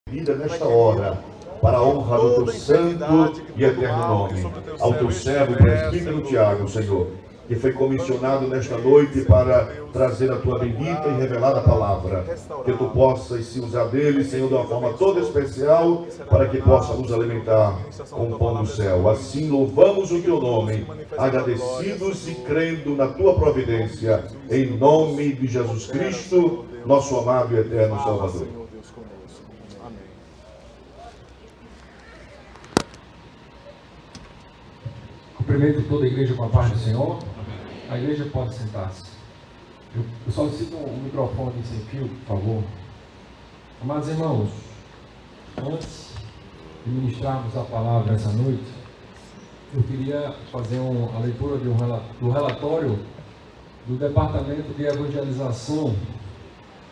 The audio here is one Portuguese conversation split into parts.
vida nesta hora, para a honra do teu santo e eterno nome, ao teu servo, presbítero Tiago, Senhor, que foi comissionado nesta noite para trazer a tua bendita e revelada palavra, que tu possas se usar dele, Senhor, de uma forma toda especial, para que possa nos alimentar com o pão do céu. Assim louvamos o teu nome, agradecidos e crendo na tua providência, em nome de Jesus Cristo, nosso amado e eterno Salvador. Cumprimento toda a igreja com a paz do Senhor. A igreja pode sentar-se. Eu solicito um microfone sem fio, por favor. Amados irmãos, antes de ministrarmos a palavra essa noite, eu queria fazer a leitura do relatório do Departamento de Evangelização,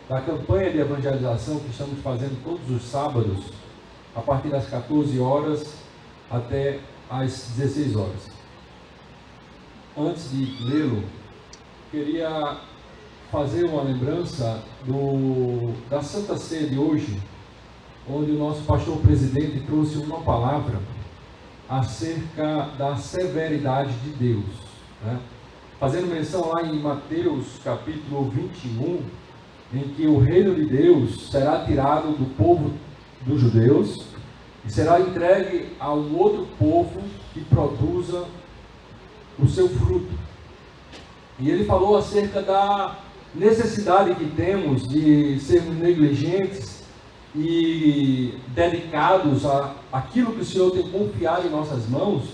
da campanha de evangelização que estamos fazendo todos os sábados, a partir das 14 horas até às 16 horas. Antes de lê-lo, queria fazer uma lembrança da Santa Ceia de hoje, onde o nosso pastor presidente trouxe uma palavra acerca da severidade de Deus, né? Fazendo menção lá em Mateus capítulo 21, em que o reino de Deus será tirado do povo dos judeus e será entregue a um outro povo que produza o seu fruto. E ele falou acerca da necessidade que temos de sermos negligentes e dedicados àquilo que o Senhor tem confiado em nossas mãos,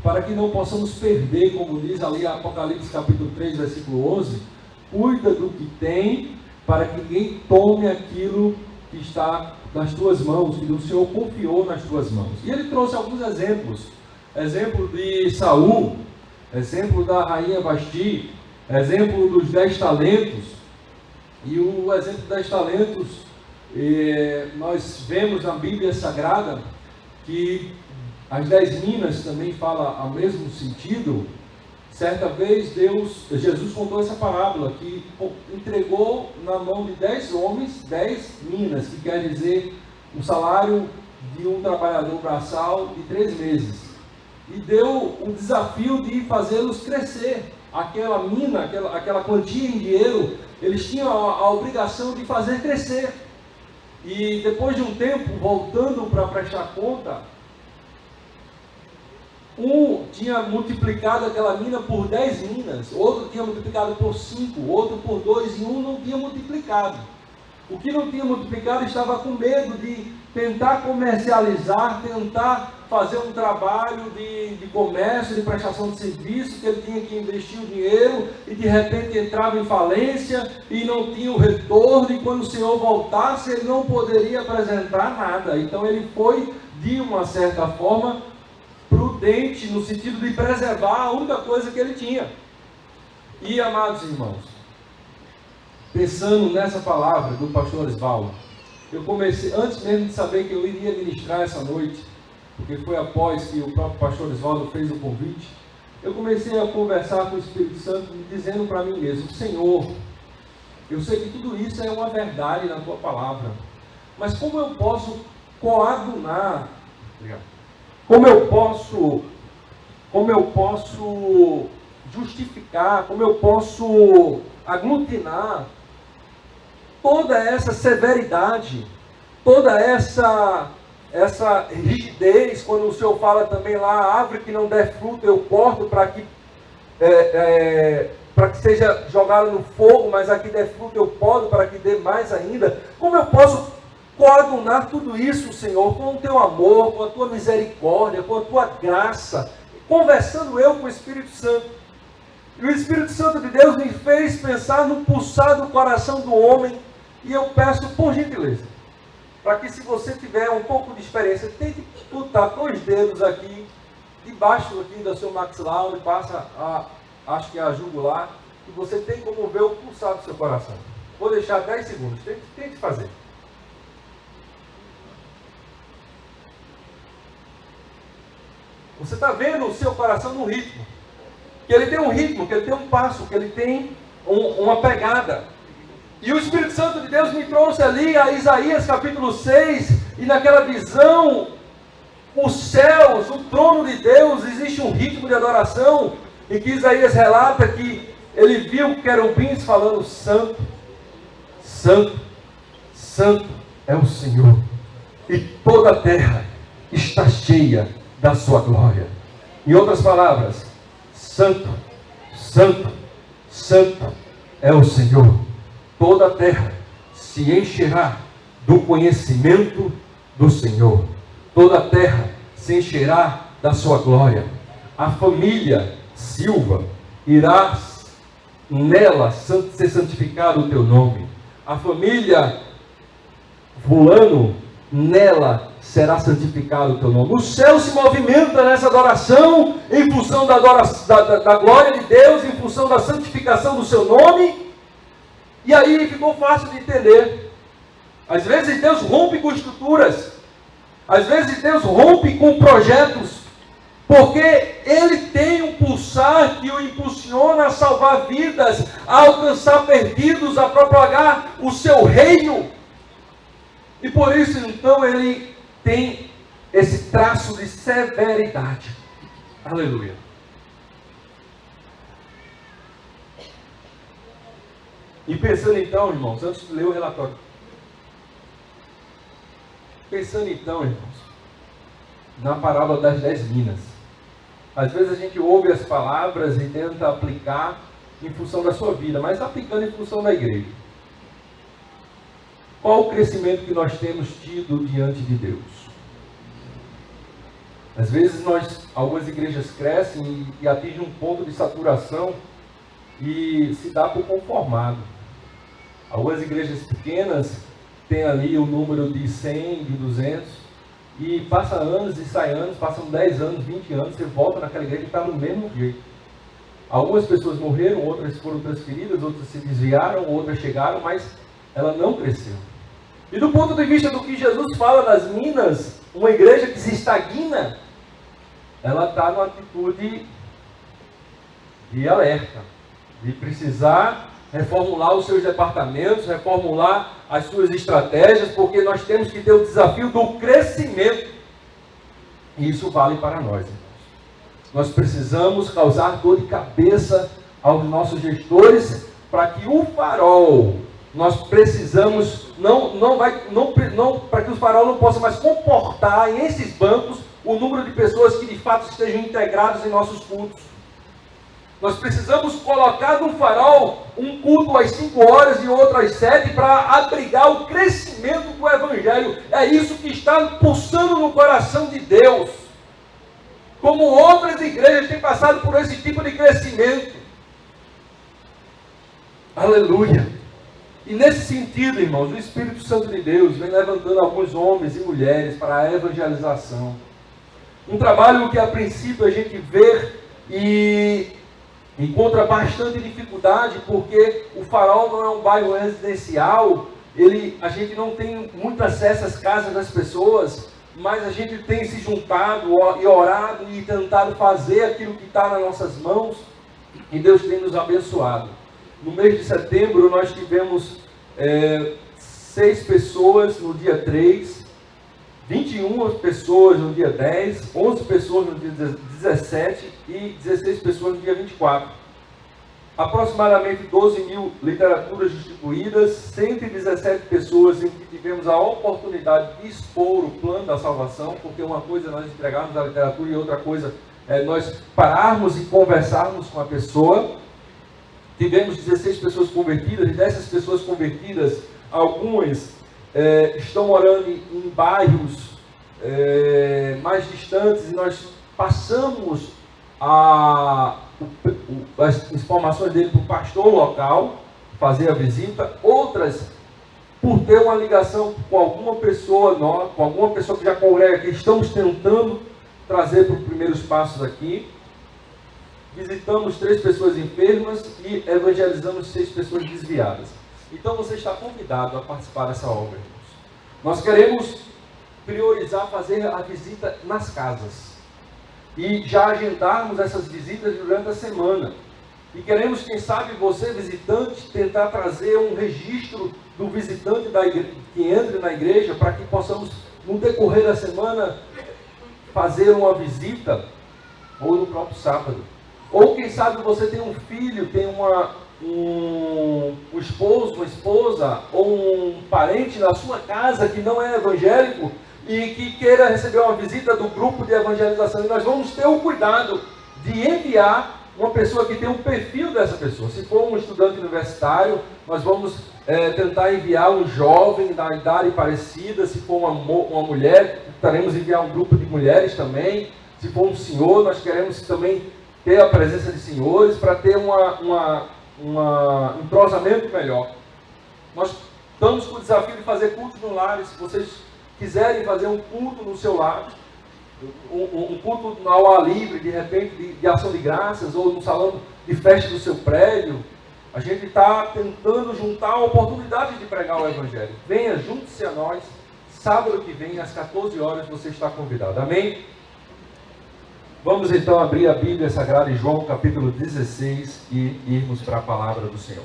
para que não possamos perder, como diz ali Apocalipse capítulo 3, versículo 11, cuida do que tem, para que ninguém tome aquilo que está nas tuas mãos, que o Senhor confiou nas tuas mãos. E ele trouxe alguns exemplos, exemplo de Saul, exemplo da rainha Vasti, exemplo dos 10 talentos, e o exemplo dos 10 talentos, nós vemos na Bíblia Sagrada, que as 10 minas também fala ao mesmo sentido. Certa vez Jesus contou essa parábola, que entregou na mão de 10 homens, 10 minas, que quer dizer um salário de um trabalhador braçal de 3 meses. E deu um desafio de fazê-los crescer. Aquela mina, aquela quantia em dinheiro, eles tinham a obrigação de fazer crescer. E depois de um tempo, voltando para prestar conta, um tinha multiplicado aquela mina por 10 minas, outro tinha multiplicado por 5, outro por 2, e um não tinha multiplicado. O que não tinha multiplicado estava com medo de tentar comercializar, tentar fazer um trabalho de comércio, de prestação de serviço, que ele tinha que investir o dinheiro e de repente entrava em falência e não tinha o retorno, e quando o Senhor voltasse ele não poderia apresentar nada. Então ele foi, de uma certa forma, prudente no sentido de preservar a única coisa que ele tinha. E, amados irmãos, pensando nessa palavra do pastor Osvaldo, eu comecei, antes mesmo de saber que eu iria ministrar essa noite, porque foi após que o próprio pastor Osvaldo fez o convite, eu comecei a conversar com o Espírito Santo, dizendo para mim mesmo: Senhor, eu sei que tudo isso é uma verdade na tua palavra, mas como eu posso coadunar, como eu posso justificar, como eu posso aglutinar toda essa severidade, toda essa rigidez, quando o Senhor fala também lá, a árvore que não der fruto eu corto para que seja jogado no fogo, mas a que der fruto eu podo para que dê mais ainda. Como eu posso coadunar tudo isso, Senhor, com o teu amor, com a tua misericórdia, com a tua graça, conversando eu com o Espírito Santo? E o Espírito Santo de Deus me fez pensar no pulsar do coração do homem, e eu peço, por gentileza, para que, se você tiver um pouco de experiência, tente botar 2 dedos aqui, debaixo aqui do seu maxilar, onde passa acho que é a jugular, e você tem como ver o pulsar do seu coração. Vou deixar 10 segundos, tente fazer. Você está vendo o seu coração no ritmo, que ele tem um ritmo, que ele tem um passo, que ele tem uma pegada. E o Espírito Santo de Deus me trouxe ali a Isaías capítulo 6, E naquela visão, os céus, o trono de Deus, existe um ritmo de adoração, em que Isaías relata que ele viu querubins falando: Santo, Santo, Santo é o Senhor, e toda a terra está cheia da sua glória. Em outras palavras, Santo, Santo, Santo é o Senhor. Toda a terra se encherá do conhecimento do Senhor. Toda a terra se encherá da sua glória. A família Silva irá nela ser santificado o teu nome. A família Fulano, nela será santificado o teu nome. O céu se movimenta nessa adoração, em função da glória de Deus, em função da santificação do seu nome. E aí ficou fácil de entender. Às vezes Deus rompe com estruturas, às vezes Deus rompe com projetos, porque Ele tem um pulsar que o impulsiona a salvar vidas, a alcançar perdidos, a propagar o seu reino. E por isso então Ele tem esse traço de severidade. Aleluia. E pensando então, irmãos, antes de ler o relatório, pensando então, irmãos, na parábola das 10 minas. Às vezes a gente ouve as palavras e tenta aplicar em função da sua vida, mas aplicando em função da igreja. Qual o crescimento que nós temos tido diante de Deus? Às vezes algumas igrejas crescem e atingem um ponto de saturação e se dá por conformado. Algumas igrejas pequenas têm ali o número de 100, de 200, e passa anos e sai anos, passam 10 anos, 20 anos, você volta naquela igreja e está no mesmo jeito. Algumas pessoas morreram, outras foram transferidas, outras se desviaram, outras chegaram, mas ela não cresceu. E do ponto de vista do que Jesus fala das minas, uma igreja que se estagna, ela está numa atitude de alerta, de precisar reformular os seus departamentos, reformular as suas estratégias, porque nós temos que ter o desafio do crescimento. E isso vale para nós, irmãos. Nós precisamos causar dor de cabeça aos nossos gestores para que o farol, nós precisamos, para que o farol não possa mais comportar em esses bancos o número de pessoas que de fato estejam integrados em nossos cultos. Nós precisamos colocar no farol um culto às 5 horas e outro às 7 para abrigar o crescimento do Evangelho. É isso que está pulsando no coração de Deus. Como outras igrejas têm passado por esse tipo de crescimento. Aleluia. E nesse sentido, irmãos, o Espírito Santo de Deus vem levantando alguns homens e mulheres para a evangelização. Um trabalho que a princípio a gente vê e encontra bastante dificuldade, porque o Farol não é um bairro residencial, a gente não tem muito acesso às casas das pessoas, mas a gente tem se juntado e orado e tentado fazer aquilo que está nas nossas mãos, e Deus tem nos abençoado. No mês de setembro nós tivemos 6 pessoas no dia 3, 21 pessoas no dia 10, 11 pessoas no dia 17 e 16 pessoas no dia 24. Aproximadamente 12 mil literaturas distribuídas, 117 pessoas em que tivemos a oportunidade de expor o plano da salvação, porque uma coisa é nós entregarmos a literatura e outra coisa é nós pararmos e conversarmos com a pessoa. Tivemos 16 pessoas convertidas, e dessas pessoas convertidas, algumas estão morando em bairros mais distantes, e nós passamos as informações dele para o pastor local, fazer a visita. Outras, por ter uma ligação com alguma pessoa que já congrega aqui, estamos tentando trazer para os primeiros passos aqui. Visitamos 3 pessoas enfermas e evangelizamos 6 pessoas desviadas. Então você está convidado a participar dessa obra, irmãos. Nós queremos priorizar fazer a visita nas casas e já agendarmos essas visitas durante a semana. E queremos, quem sabe, você visitante, tentar trazer um registro do visitante da igreja, que entre na igreja, para que possamos no decorrer da semana, fazer uma visita, ou no próprio sábado. Ou quem sabe você tem um filho, tem um esposo, uma esposa, ou um parente na sua casa que não é evangélico e que queira receber uma visita do grupo de evangelização. E nós vamos ter o cuidado de enviar uma pessoa que tem um perfil dessa pessoa. Se for um estudante universitário, nós vamos tentar enviar um jovem da idade parecida. Se for uma mulher, tentaremos enviar um grupo de mulheres também. Se for um senhor, nós queremos também ter a presença de senhores para ter um entrosamento melhor. Nós estamos com o desafio de fazer cultos no lar. Se vocês quiserem fazer um culto no seu lar, um culto ao ar livre, de repente, de ação de graças, ou no salão de festa do seu prédio, a gente está tentando juntar a oportunidade de pregar o Evangelho. Venha, junte-se a nós. Sábado que vem, às 14 horas, você está convidado. Amém? Vamos então abrir a Bíblia Sagrada em João capítulo 16 e irmos para a palavra do Senhor.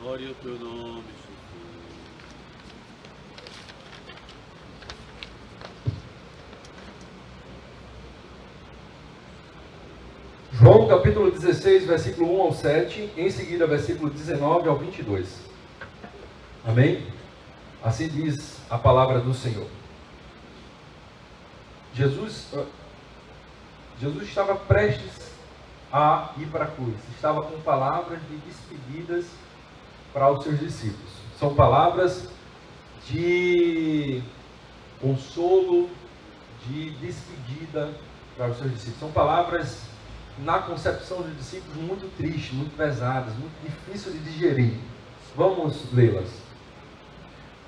Glória ao teu nome, Jesus. João capítulo 16, versículo 1 ao 7, em seguida versículo 19 ao 22. Amém? Assim diz a palavra do Senhor. Jesus estava prestes a ir para a cruz. Estava com palavras de despedidas para os seus discípulos. São palavras de consolo, de despedida para os seus discípulos. São palavras, na concepção dos discípulos, muito tristes, muito pesadas, muito difíceis de digerir. Vamos lê-las.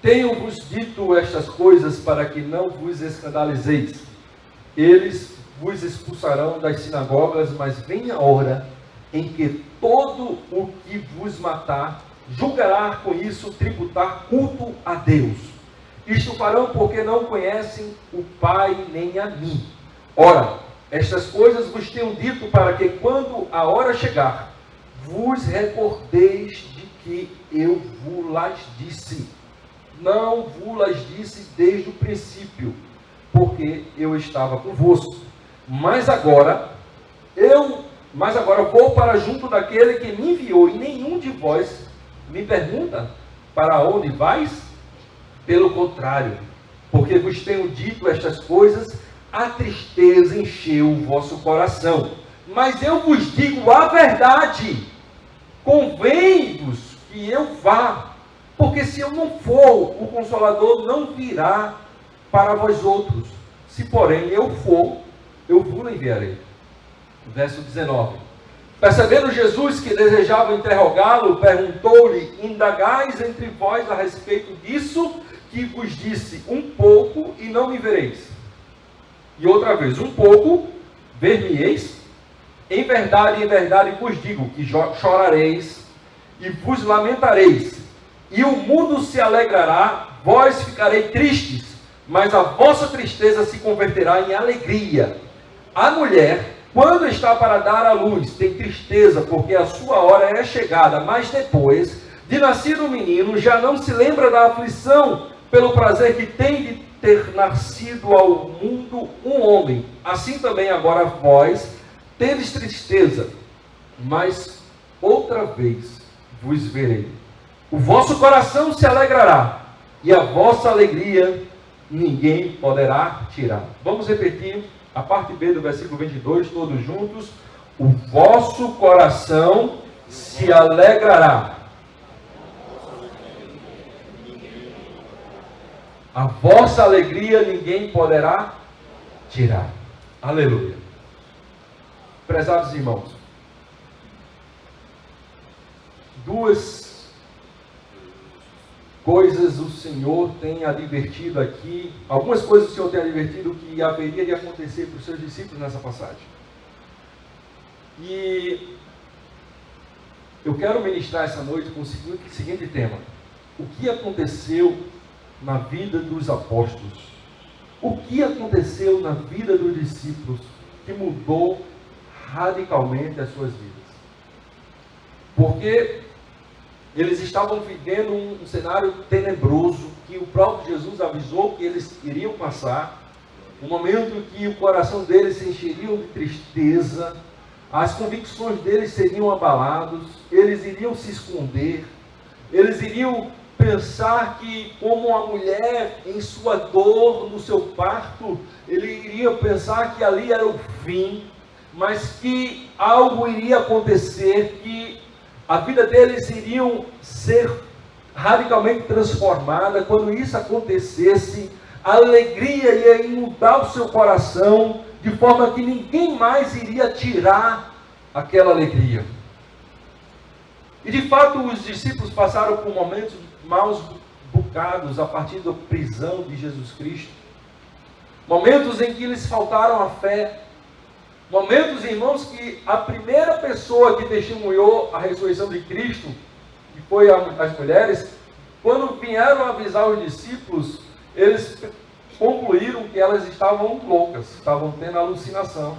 Tenho-vos dito estas coisas para que não vos escandalizeis. Eles vos expulsarão das sinagogas, mas vem a hora em que todo o que vos matar julgará com isso tributar culto a Deus. Isto farão porque não conhecem o Pai nem a mim. Ora, estas coisas vos tenho dito para que, quando a hora chegar, vos recordeis de que eu vos las disse. Não vos las disse desde o princípio, porque eu estava convosco. Mas agora vou para junto daquele que me enviou, e nenhum de vós me pergunta: para onde vais? Pelo contrário, porque vos tenho dito estas coisas, a tristeza encheu o vosso coração. Mas eu vos digo a verdade: convém-vos que eu vá, porque se eu não for, o Consolador não virá para vós outros. Se porém eu for, eu vos enviarei. Verso 19. Percebendo Jesus que desejava interrogá-lo, perguntou-lhe: indagais entre vós a respeito disso que vos disse, um pouco e não me vereis? E outra vez, um pouco, ver-me-eis? Em verdade vos digo que chorareis e vos lamentareis, e o mundo se alegrará, vós ficareis tristes, mas a vossa tristeza se converterá em alegria. A mulher, quando está para dar à luz, tem tristeza, porque a sua hora é chegada, mas depois de nascido o menino, já não se lembra da aflição, pelo prazer que tem de ter nascido ao mundo um homem. Assim também agora vós tendes tristeza, mas outra vez vos verei. O vosso coração se alegrará, e a vossa alegria ninguém poderá tirar. Vamos repetir a parte B do versículo 22, todos juntos. O vosso coração se alegrará. A vossa alegria ninguém poderá tirar. Aleluia. Prezados irmãos, duas coisas o Senhor tem advertido aqui, algumas coisas o Senhor tem advertido que haveria de acontecer para os seus discípulos nessa passagem. E eu quero ministrar essa noite com o seguinte tema: o que aconteceu na vida dos apóstolos? O que aconteceu na vida dos discípulos que mudou radicalmente as suas vidas? Porque eles estavam vivendo um cenário tenebroso que o próprio Jesus avisou que eles iriam passar, um momento que o coração deles se encheria de tristeza, as convicções deles seriam abaladas, eles iriam se esconder, eles iriam pensar que, como a mulher em sua dor, no seu parto, ele iria pensar que ali era o fim, mas que algo iria acontecer, que a vida deles iriam ser radicalmente transformada. Quando isso acontecesse, a alegria ia inundar o seu coração, de forma que ninguém mais iria tirar aquela alegria. E de fato os discípulos passaram por momentos maus bocados a partir da prisão de Jesus Cristo. Momentos em que eles faltaram a fé. Momentos, irmãos, que a primeira pessoa que testemunhou a ressurreição de Cristo, que foi as mulheres, quando vieram avisar os discípulos, eles concluíram que elas estavam loucas, estavam tendo alucinação.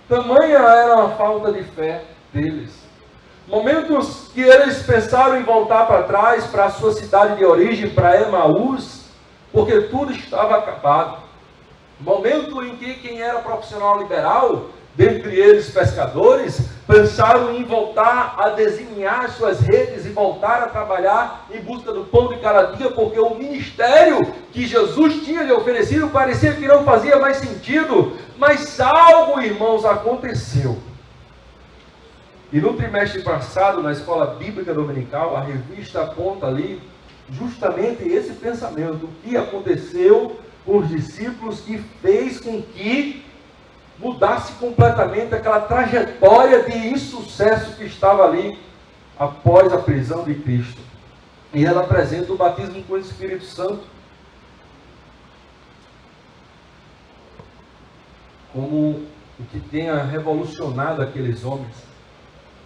Tamanha era a falta de fé deles. Momentos que eles pensaram em voltar para trás, para a sua cidade de origem, para Emaús, porque tudo estava acabado. Momento em que quem era profissional liberal, dentre eles pescadores, pensaram em voltar a desenhar suas redes e voltar a trabalhar em busca do pão de cada dia, porque o ministério que Jesus tinha lhe oferecido parecia que não fazia mais sentido. Mas algo, irmãos, aconteceu. E no trimestre passado, na escola bíblica dominical, a revista aponta ali justamente esse pensamento. O que aconteceu com os discípulos que fez com que mudasse completamente aquela trajetória de insucesso que estava ali após a prisão de Cristo. E ela apresenta o batismo com o Espírito Santo como o que tenha revolucionado aqueles homens.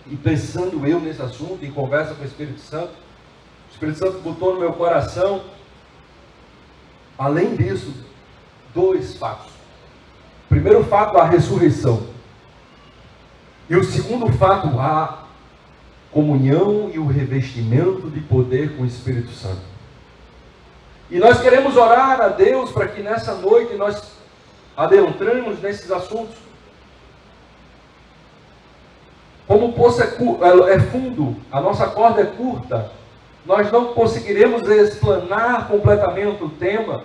E pensando eu nesse assunto, em conversa com o Espírito Santo botou no meu coração, além disso, 2 fatos. O primeiro fato, a ressurreição. E o segundo fato, a comunhão e o revestimento de poder com o Espírito Santo. E nós queremos orar a Deus para que nessa noite nós adentremos nesses assuntos. Como o poço é fundo, a nossa corda é curta, nós não conseguiremos explanar completamente o tema.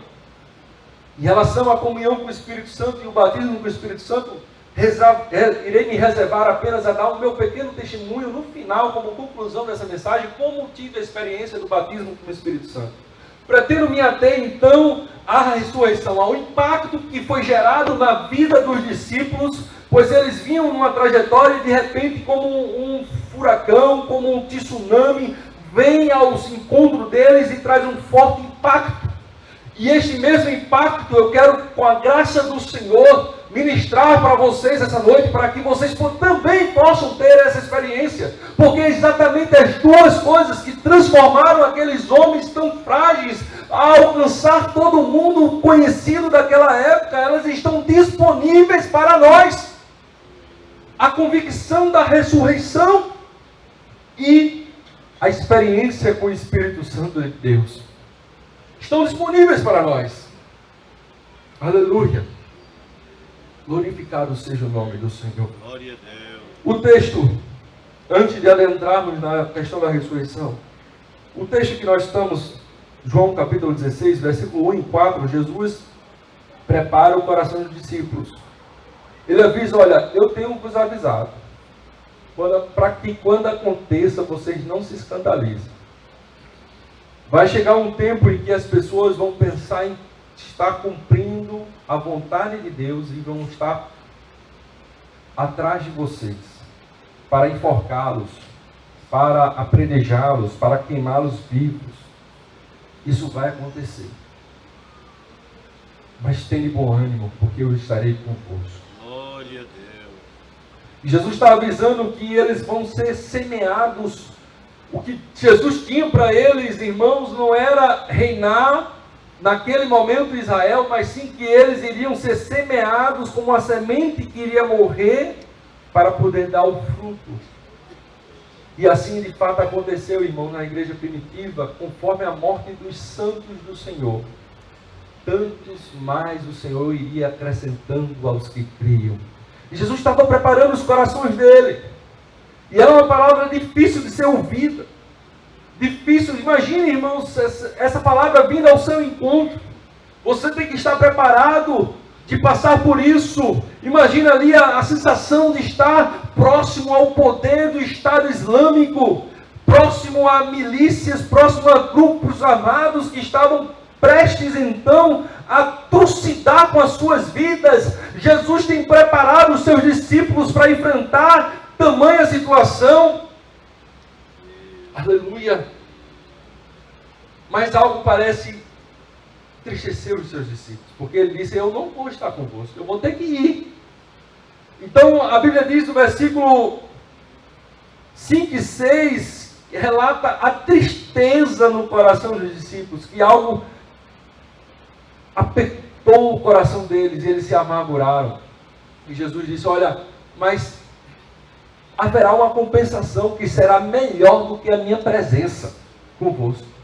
Em relação à comunhão com o Espírito Santo e o batismo com o Espírito Santo, irei me reservar apenas a dar o meu pequeno testemunho no final, como conclusão dessa mensagem, como tive a experiência do batismo com o Espírito Santo. Pretendo me ater então à ressurreição, ao impacto que foi gerado na vida dos discípulos, pois eles vinham numa trajetória e de repente, como um furacão, como um tsunami, vem ao encontro deles e traz um forte impacto. E este mesmo impacto eu quero, com a graça do Senhor, ministrar para vocês essa noite, para que vocês também possam ter essa experiência, porque é exatamente as duas coisas que transformaram aqueles homens tão frágeis a alcançar todo mundo conhecido daquela época, elas estão disponíveis para nós. A convicção da ressurreição e a experiência com o Espírito Santo de Deus estão disponíveis para nós. Aleluia. Glorificado seja o nome do Senhor. Glória a Deus. O texto, antes de adentrarmos na questão da ressurreição, o texto que nós estamos, João capítulo 16, versículo 1 e 4, Jesus prepara o coração dos discípulos. Ele avisa, olha, eu tenho vos avisado, para que quando aconteça, vocês não se escandalizem. Vai chegar um tempo em que as pessoas vão pensar em estar cumprindo a vontade de Deus e vão estar atrás de vocês, para enforcá-los, para apredejá-los, para queimá-los vivos. Isso vai acontecer. Mas tenha bom ânimo, porque eu estarei convosco. Glória a Deus. E Jesus está avisando que eles vão ser semeados. O que Jesus tinha para eles, irmãos, não era reinar naquele momento Israel, mas sim que eles iriam ser semeados como uma semente que iria morrer para poder dar o fruto. E assim de fato aconteceu, irmão, na igreja primitiva, conforme a morte dos santos do Senhor. Tantos mais o Senhor iria acrescentando aos que criam. E Jesus estava preparando os corações dele. E era uma palavra difícil de ser ouvida. Difícil, imagine, irmãos, essa palavra vindo ao seu encontro. Você tem que estar preparado de passar por isso. Imagina ali a sensação de estar próximo ao poder do Estado Islâmico, próximo a milícias, próximo a grupos armados que estavam prestes então a trucidar com as suas vidas. Jesus tem preparado os seus discípulos para enfrentar tamanha situação. Aleluia. Mas algo parece entristecer os seus discípulos, porque ele disse: eu não vou estar convosco, eu vou ter que ir. Então a Bíblia diz no versículo 5 e 6, relata a tristeza no coração dos discípulos, que algo apertou o coração deles e eles se amarguraram. E Jesus disse: olha, mas haverá uma compensação que será melhor do que a minha presença convosco.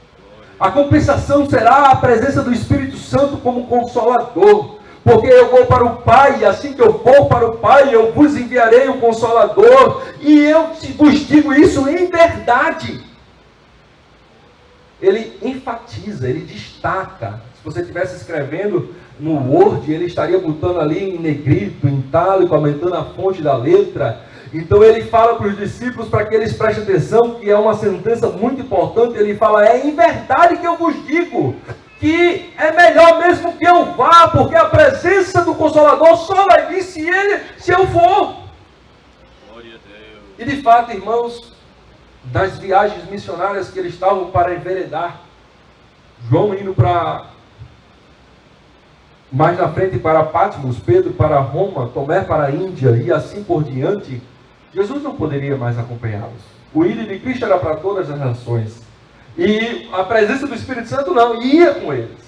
A compensação será a presença do Espírito Santo como Consolador. Porque eu vou para o Pai, e assim que eu vou para o Pai, eu vos enviarei o Consolador. E eu vos digo isso em verdade. Ele enfatiza, ele destaca. Se você estivesse escrevendo no Word, ele estaria botando ali em negrito, em itálico, aumentando a fonte da letra. Então ele fala para os discípulos, para que eles prestem atenção, que é uma sentença muito importante. Ele fala: é em verdade que eu vos digo, que é melhor mesmo que eu vá, porque a presença do Consolador só vai vir se eu for. Glória a Deus. E de fato, irmãos, das viagens missionárias que eles estavam para enveredar, João indo para mais na frente para Patmos, Pedro para Roma, Tomé para a Índia e assim por diante, Jesus não poderia mais acompanhá-los. O ir de Cristo era para todas as nações. E a presença do Espírito Santo não, ia com eles.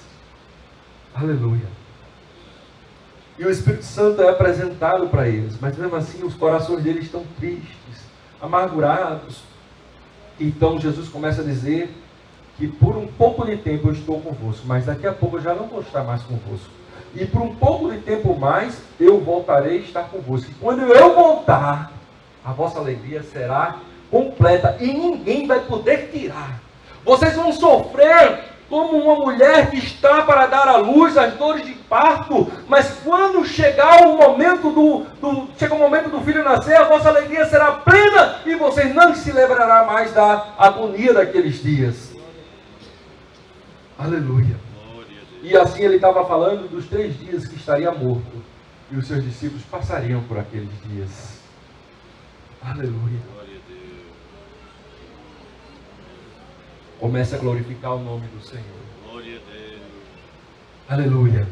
Aleluia. E o Espírito Santo é apresentado para eles, mas mesmo assim os corações deles estão tristes, amargurados. Então Jesus começa a dizer que por um pouco de tempo eu estou convosco, mas daqui a pouco eu já não vou estar mais convosco. E por um pouco de tempo mais eu voltarei a estar convosco. E quando eu voltar, a vossa alegria será completa e ninguém vai poder tirar. Vocês vão sofrer como uma mulher que está para dar à luz, as dores de parto, mas quando chegar o momento chega o momento do filho nascer, a vossa alegria será plena e vocês não se lembrarão mais da agonia daqueles dias. Aleluia. E assim ele estava falando dos 3 dias que estaria morto, e os seus discípulos passariam por aqueles dias. Aleluia. Comece a glorificar o nome do Senhor. Glória a Deus. Aleluia.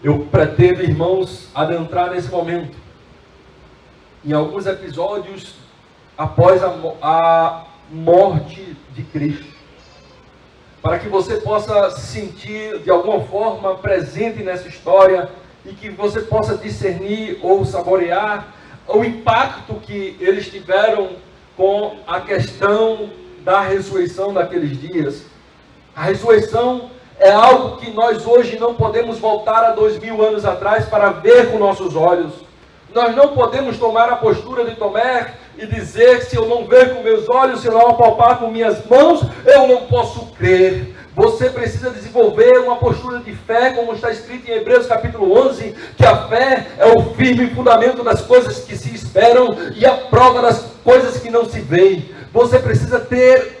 Eu pretendo, irmãos, adentrar nesse momento em alguns episódios após a morte de Cristo, para que você possa se sentir de alguma forma presente nessa história e que você possa discernir ou saborear o impacto que eles tiveram com a questão da ressurreição daqueles dias. A ressurreição é algo que nós hoje não podemos voltar a 2000 anos atrás para ver com nossos olhos. Nós não podemos tomar a postura de Tomé e dizer: se eu não ver com meus olhos, se eu não apalpar com minhas mãos, eu não posso crer. Você precisa desenvolver uma postura de fé, como está escrito em Hebreus capítulo 11, que a fé é o firme fundamento das coisas que se esperam e a prova das coisas que não se veem. Você precisa ter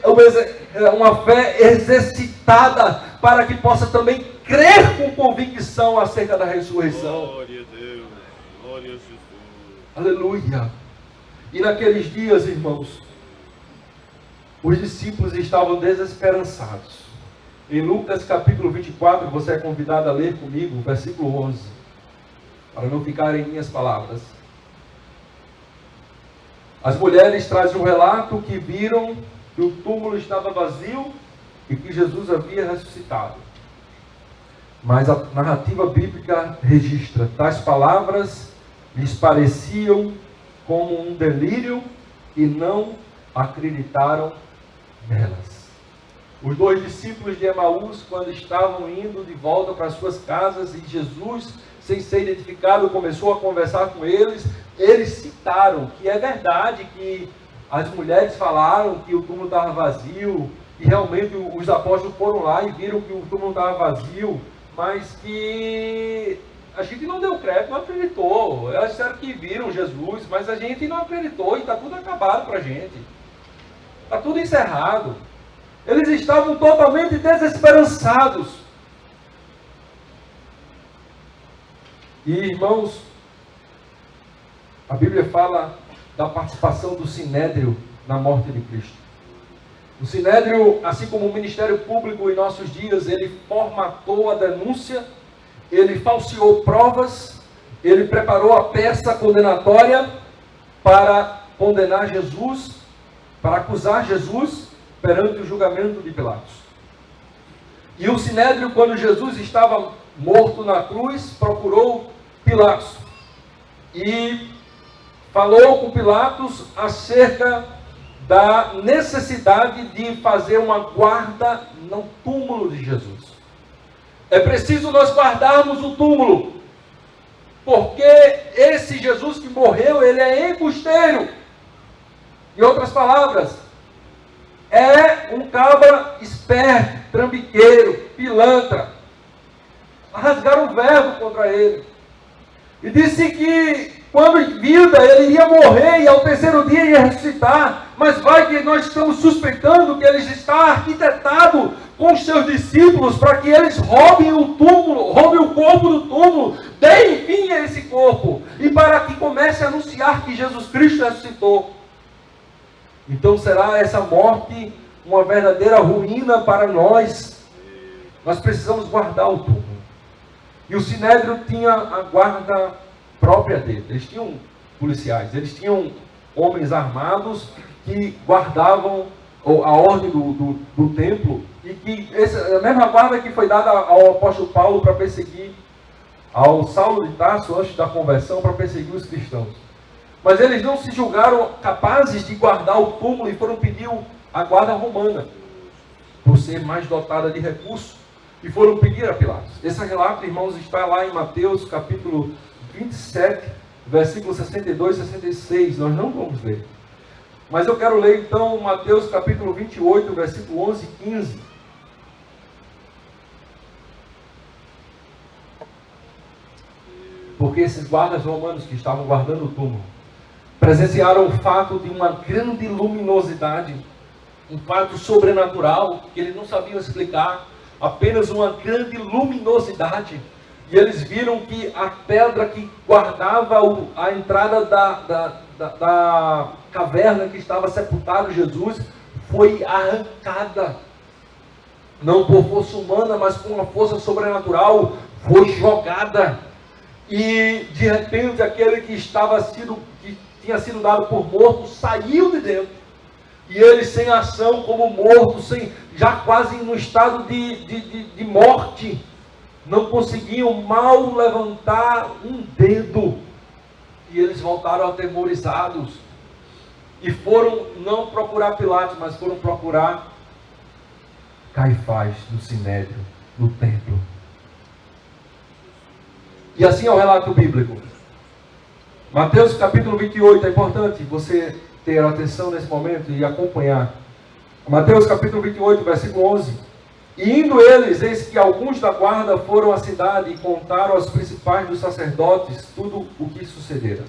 uma fé exercitada para que possa também crer com convicção acerca da ressurreição. Glória a Deus. Glória a Jesus. Aleluia. E naqueles dias, irmãos, os discípulos estavam desesperançados. Em Lucas capítulo 24, você é convidado a ler comigo, versículo 11, para não ficar em minhas palavras. As mulheres trazem um relato que viram que o túmulo estava vazio e que Jesus havia ressuscitado. Mas a narrativa bíblica registra: tais palavras lhes pareciam como um delírio e não acreditaram nelas. Os 2 discípulos de Emaús, quando estavam indo de volta para as suas casas, e Jesus, sem ser identificado, começou a conversar com eles, eles citaram que é verdade que as mulheres falaram que o túmulo estava vazio, e realmente os apóstolos foram lá e viram que o túmulo estava vazio, mas que a gente não deu crédito, não acreditou. Elas disseram que viram Jesus, mas a gente não acreditou e está tudo acabado para a gente. Está tudo encerrado. Eles estavam totalmente desesperançados. E, irmãos, a Bíblia fala da participação do Sinédrio na morte de Cristo. O Sinédrio, assim como o Ministério Público em nossos dias, ele formatou a denúncia, ele falseou provas, ele preparou a peça condenatória para condenar Jesus, para acusar Jesus perante o julgamento de Pilatos. E o Sinédrio, quando Jesus estava morto na cruz, procurou Pilatos e falou com Pilatos acerca da necessidade de fazer uma guarda no túmulo de Jesus. É preciso nós guardarmos o túmulo, porque esse Jesus que morreu, ele é embusteiro. Em outras palavras, é um cabra esperto, trambiqueiro, pilantra. Rasgaram o verbo contra ele. E disse que quando em vida ele iria morrer e ao terceiro dia ia ressuscitar. Mas vai que nós estamos suspeitando que ele está arquitetado com os seus discípulos para que eles roubem o túmulo, roubem o corpo do túmulo, deem fim a esse corpo e para que comece a anunciar que Jesus Cristo ressuscitou. Então será essa morte uma verdadeira ruína para nós. Nós precisamos guardar o túmulo. E o Sinédrio tinha a guarda própria dele. Eles tinham policiais, eles tinham homens armados que guardavam a ordem do templo, e que a mesma guarda que foi dada ao apóstolo Paulo para perseguir, ao Saulo de Tarso antes da conversão, para perseguir os cristãos. Mas eles não se julgaram capazes de guardar o túmulo e foram pedir a guarda romana, por ser mais dotada de recursos, e foram pedir a Pilatos. Esse relato, irmãos, está lá em Mateus capítulo 27, versículos 62 e 66. Nós não vamos ler. Mas eu quero ler então Mateus capítulo 28, versículo 11 e 15. Porque esses guardas romanos que estavam guardando o túmulo presenciaram o fato de uma grande luminosidade, um fato sobrenatural que eles não sabiam explicar, apenas uma grande luminosidade. E eles viram que a pedra que guardava a entrada da caverna que estava sepultado Jesus foi arrancada. Não por força humana, mas com uma força sobrenatural, foi jogada. E de repente aquele que tinha sido dado por morto saiu de dentro. E ele sem ação, como morto, já quase no estado de morte, não conseguiam mal levantar um dedo. E eles voltaram atemorizados. E foram não procurar Pilatos, mas foram procurar Caifás, no Sinédrio, no templo. E assim é o relato bíblico. Mateus capítulo 28, é importante você ter atenção nesse momento e acompanhar. Mateus capítulo 28, versículo 11. E indo eles, eis que alguns da guarda foram à cidade e contaram aos principais dos sacerdotes tudo o que sucedera.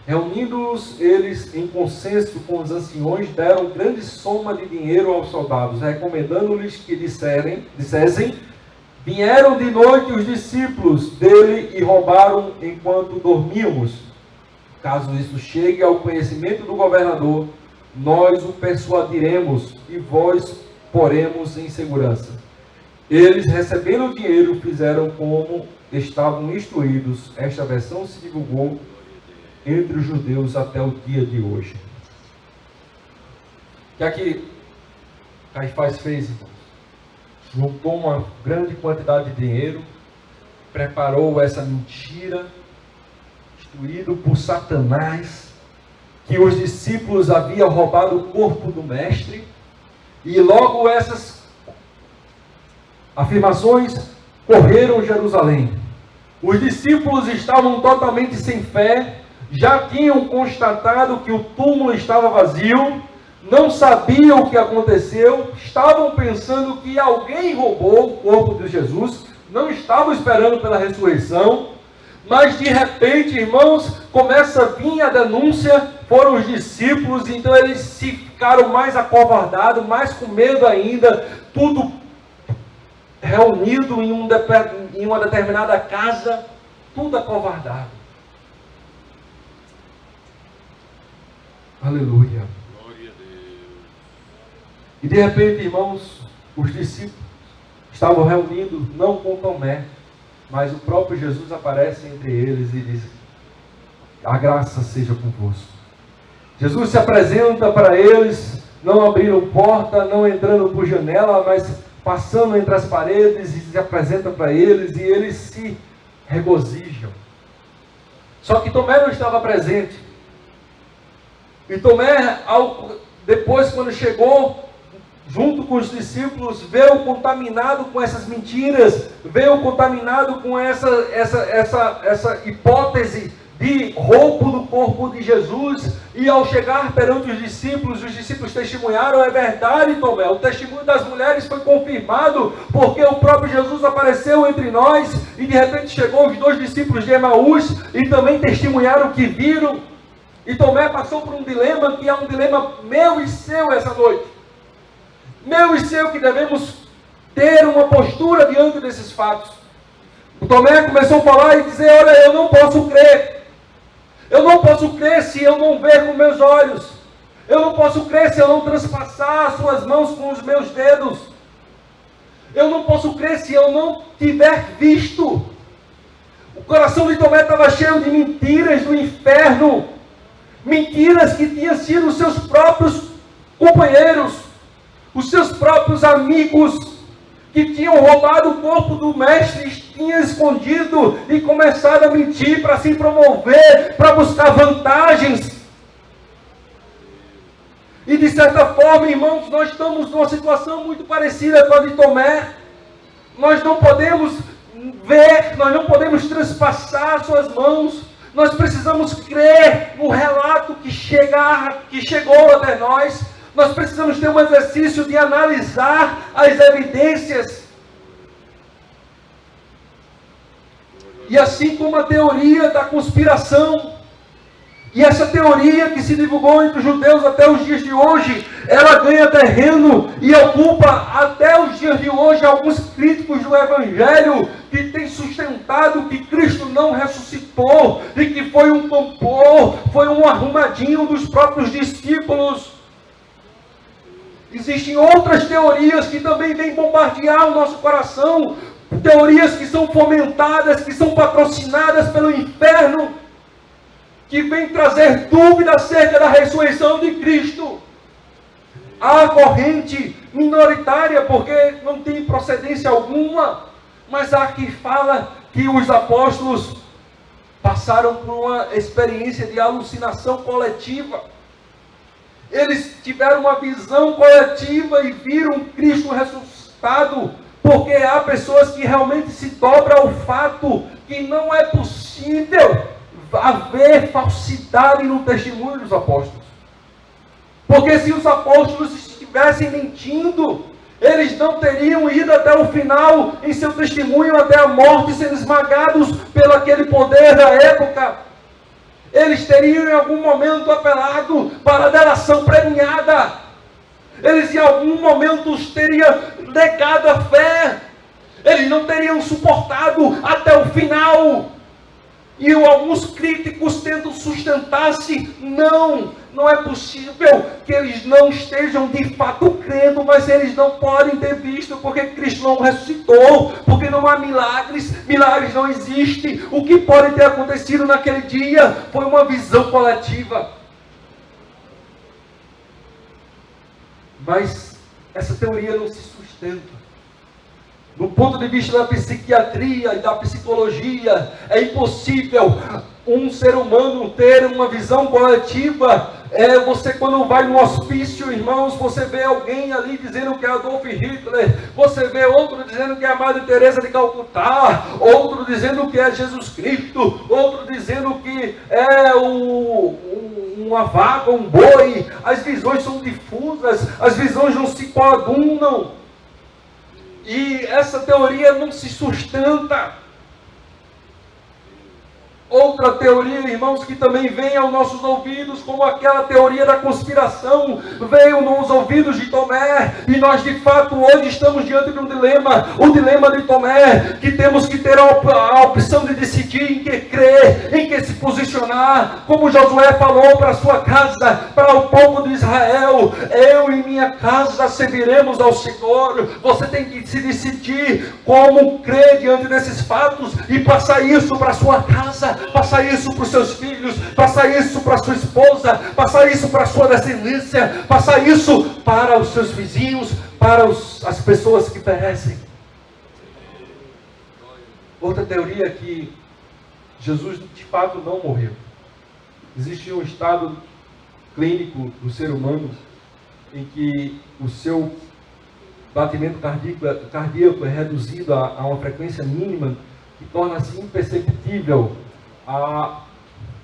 Reunindo-os eles em consenso com os anciões, deram grande soma de dinheiro aos soldados, recomendando-lhes que dissessem: vieram de noite os discípulos dele e roubaram enquanto dormíamos. Caso isso chegue ao conhecimento do governador, nós o persuadiremos e vós poremos em segurança. Eles, recebendo o dinheiro, fizeram como estavam instruídos. Esta versão se divulgou entre os judeus até o dia de hoje. O que é que Caifás fez, irmãos? juntou uma grande quantidade de dinheiro, preparou essa mentira, instruído por Satanás, que os discípulos haviam roubado o corpo do mestre, e logo essas afirmações correram Jerusalém. Os discípulos estavam totalmente sem fé, já tinham constatado que o túmulo estava vazio, não sabiam o que aconteceu, estavam pensando que alguém roubou o corpo de Jesus, não estavam esperando pela ressurreição, mas de repente, irmãos, começa a vir a denúncia, foram os discípulos, então eles se ficaram mais acovardados, mais com medo ainda, tudo reunido em uma determinada casa, tudo acovardado. Aleluia. Glória a Deus. E de repente, irmãos, os discípulos estavam reunidos, não com Tomé, mas o próprio Jesus aparece entre eles e diz: a graça seja convosco. Jesus se apresenta para eles, não abriram porta, não entrando por janela, mas passando entre as paredes, e se apresenta para eles, e eles se regozijam. Só que Tomé não estava presente. E Tomé, depois, quando chegou junto com os discípulos, veio contaminado com essas mentiras, veio contaminado com essa hipótese de roubo do corpo de Jesus, e ao chegar perante os discípulos testemunharam: é verdade, Tomé, o testemunho das mulheres foi confirmado, porque o próprio Jesus apareceu entre nós, e de repente chegou os 2 discípulos de Emaús, e também testemunharam o que viram, e Tomé passou por um dilema, que é um dilema meu e seu essa noite, meu e seu, que devemos ter uma postura diante desses fatos. O Tomé começou a falar e dizer: olha, eu não posso crer. Eu não posso crer se eu não ver com meus olhos. Eu não posso crer se eu não transpassar as suas mãos com os meus dedos. Eu não posso crer se eu não tiver visto. O coração de Tomé estava cheio de mentiras do inferno. Mentiras que tinham sido os seus próprios companheiros, os seus próprios amigos, que tinham roubado o corpo do mestre, tinham escondido e começado a mentir para se promover, para buscar vantagens. E de certa forma, irmãos, nós estamos numa situação muito parecida com a de Tomé. Nós não podemos ver, nós não podemos transpassar suas mãos. Nós precisamos crer no relato que chegou até nós. Nós precisamos ter um exercício de analisar as evidências. E assim como a teoria da conspiração, e essa teoria que se divulgou entre os judeus até os dias de hoje, ela ganha terreno e ocupa até os dias de hoje alguns críticos do Evangelho que têm sustentado que Cristo não ressuscitou e que foi um complô, foi um arrumadinho dos próprios discípulos. Existem outras teorias que também vêm bombardear o nosso coração, teorias que são fomentadas, que são patrocinadas pelo inferno, que vêm trazer dúvida acerca da ressurreição de Cristo. Há corrente minoritária, porque não tem procedência alguma, mas há que fala que os apóstolos passaram por uma experiência de alucinação coletiva. Eles tiveram uma visão coletiva e viram Cristo ressuscitado, porque há pessoas que realmente se dobram ao fato que não é possível haver falsidade no testemunho dos apóstolos. Porque se os apóstolos estivessem mentindo, eles não teriam ido até o final em seu testemunho, até a morte, sendo esmagados pelo aquele poder da época. Eles teriam em algum momento apelado para a delação premiada. Eles em algum momento teriam negado a fé. Eles não teriam suportado até o final. E alguns críticos tentam sustentar-se. Não é possível que eles não estejam de fato crendo, mas eles não podem ter visto, porque Cristo não ressuscitou, porque não há milagres, milagres não existem. O que pode ter acontecido naquele dia foi uma visão coletiva. Mas essa teoria não se sustenta. Do ponto de vista da psiquiatria e da psicologia, é impossível um ser humano ter uma visão coletiva. Você quando vai no hospício, irmãos, você vê alguém ali dizendo que é Adolf Hitler, você vê outro dizendo que é a Madre Teresa de Calcutá, outro dizendo que é Jesus Cristo, outro dizendo que é uma vaca, um boi. As visões são difusas, as visões não se coadunam, e essa teoria não se sustenta. Outra teoria, irmãos, que também vem aos nossos ouvidos, como aquela teoria da conspiração, veio nos ouvidos de Tomé, e nós de fato hoje estamos diante de um dilema, o dilema de Tomé, que temos que ter a opção de decidir em que crer, em que se posicionar, como Josué falou para a sua casa, para o povo de Israel: eu e minha casa serviremos ao Senhor. Você tem que se decidir como crer diante desses fatos, e passar isso para a sua casa, passar isso para os seus filhos, passar isso para a sua esposa, passar isso para a sua descendência, passar isso para os seus vizinhos, para as pessoas que perecem. Outra teoria é que Jesus de fato não morreu. Existe um estado clínico do ser humano em que o seu batimento cardíaco é reduzido a uma frequência mínima, que torna-se imperceptível a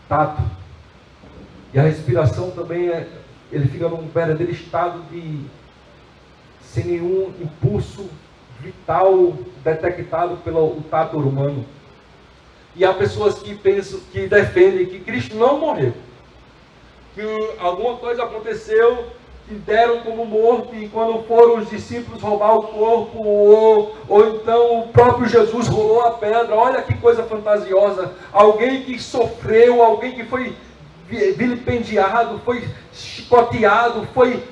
tato. E a respiração também ele fica num verdadeiro estado de sem nenhum impulso vital detectado pelo tato humano. E há pessoas que pensam, que defendem que Cristo não morreu, que alguma coisa aconteceu, que deram como morto, e quando foram os discípulos roubar o corpo, ou então o próprio Jesus rolou a pedra. Olha que coisa fantasiosa. Alguém que sofreu, alguém que foi vilipendiado, foi chicoteado, foi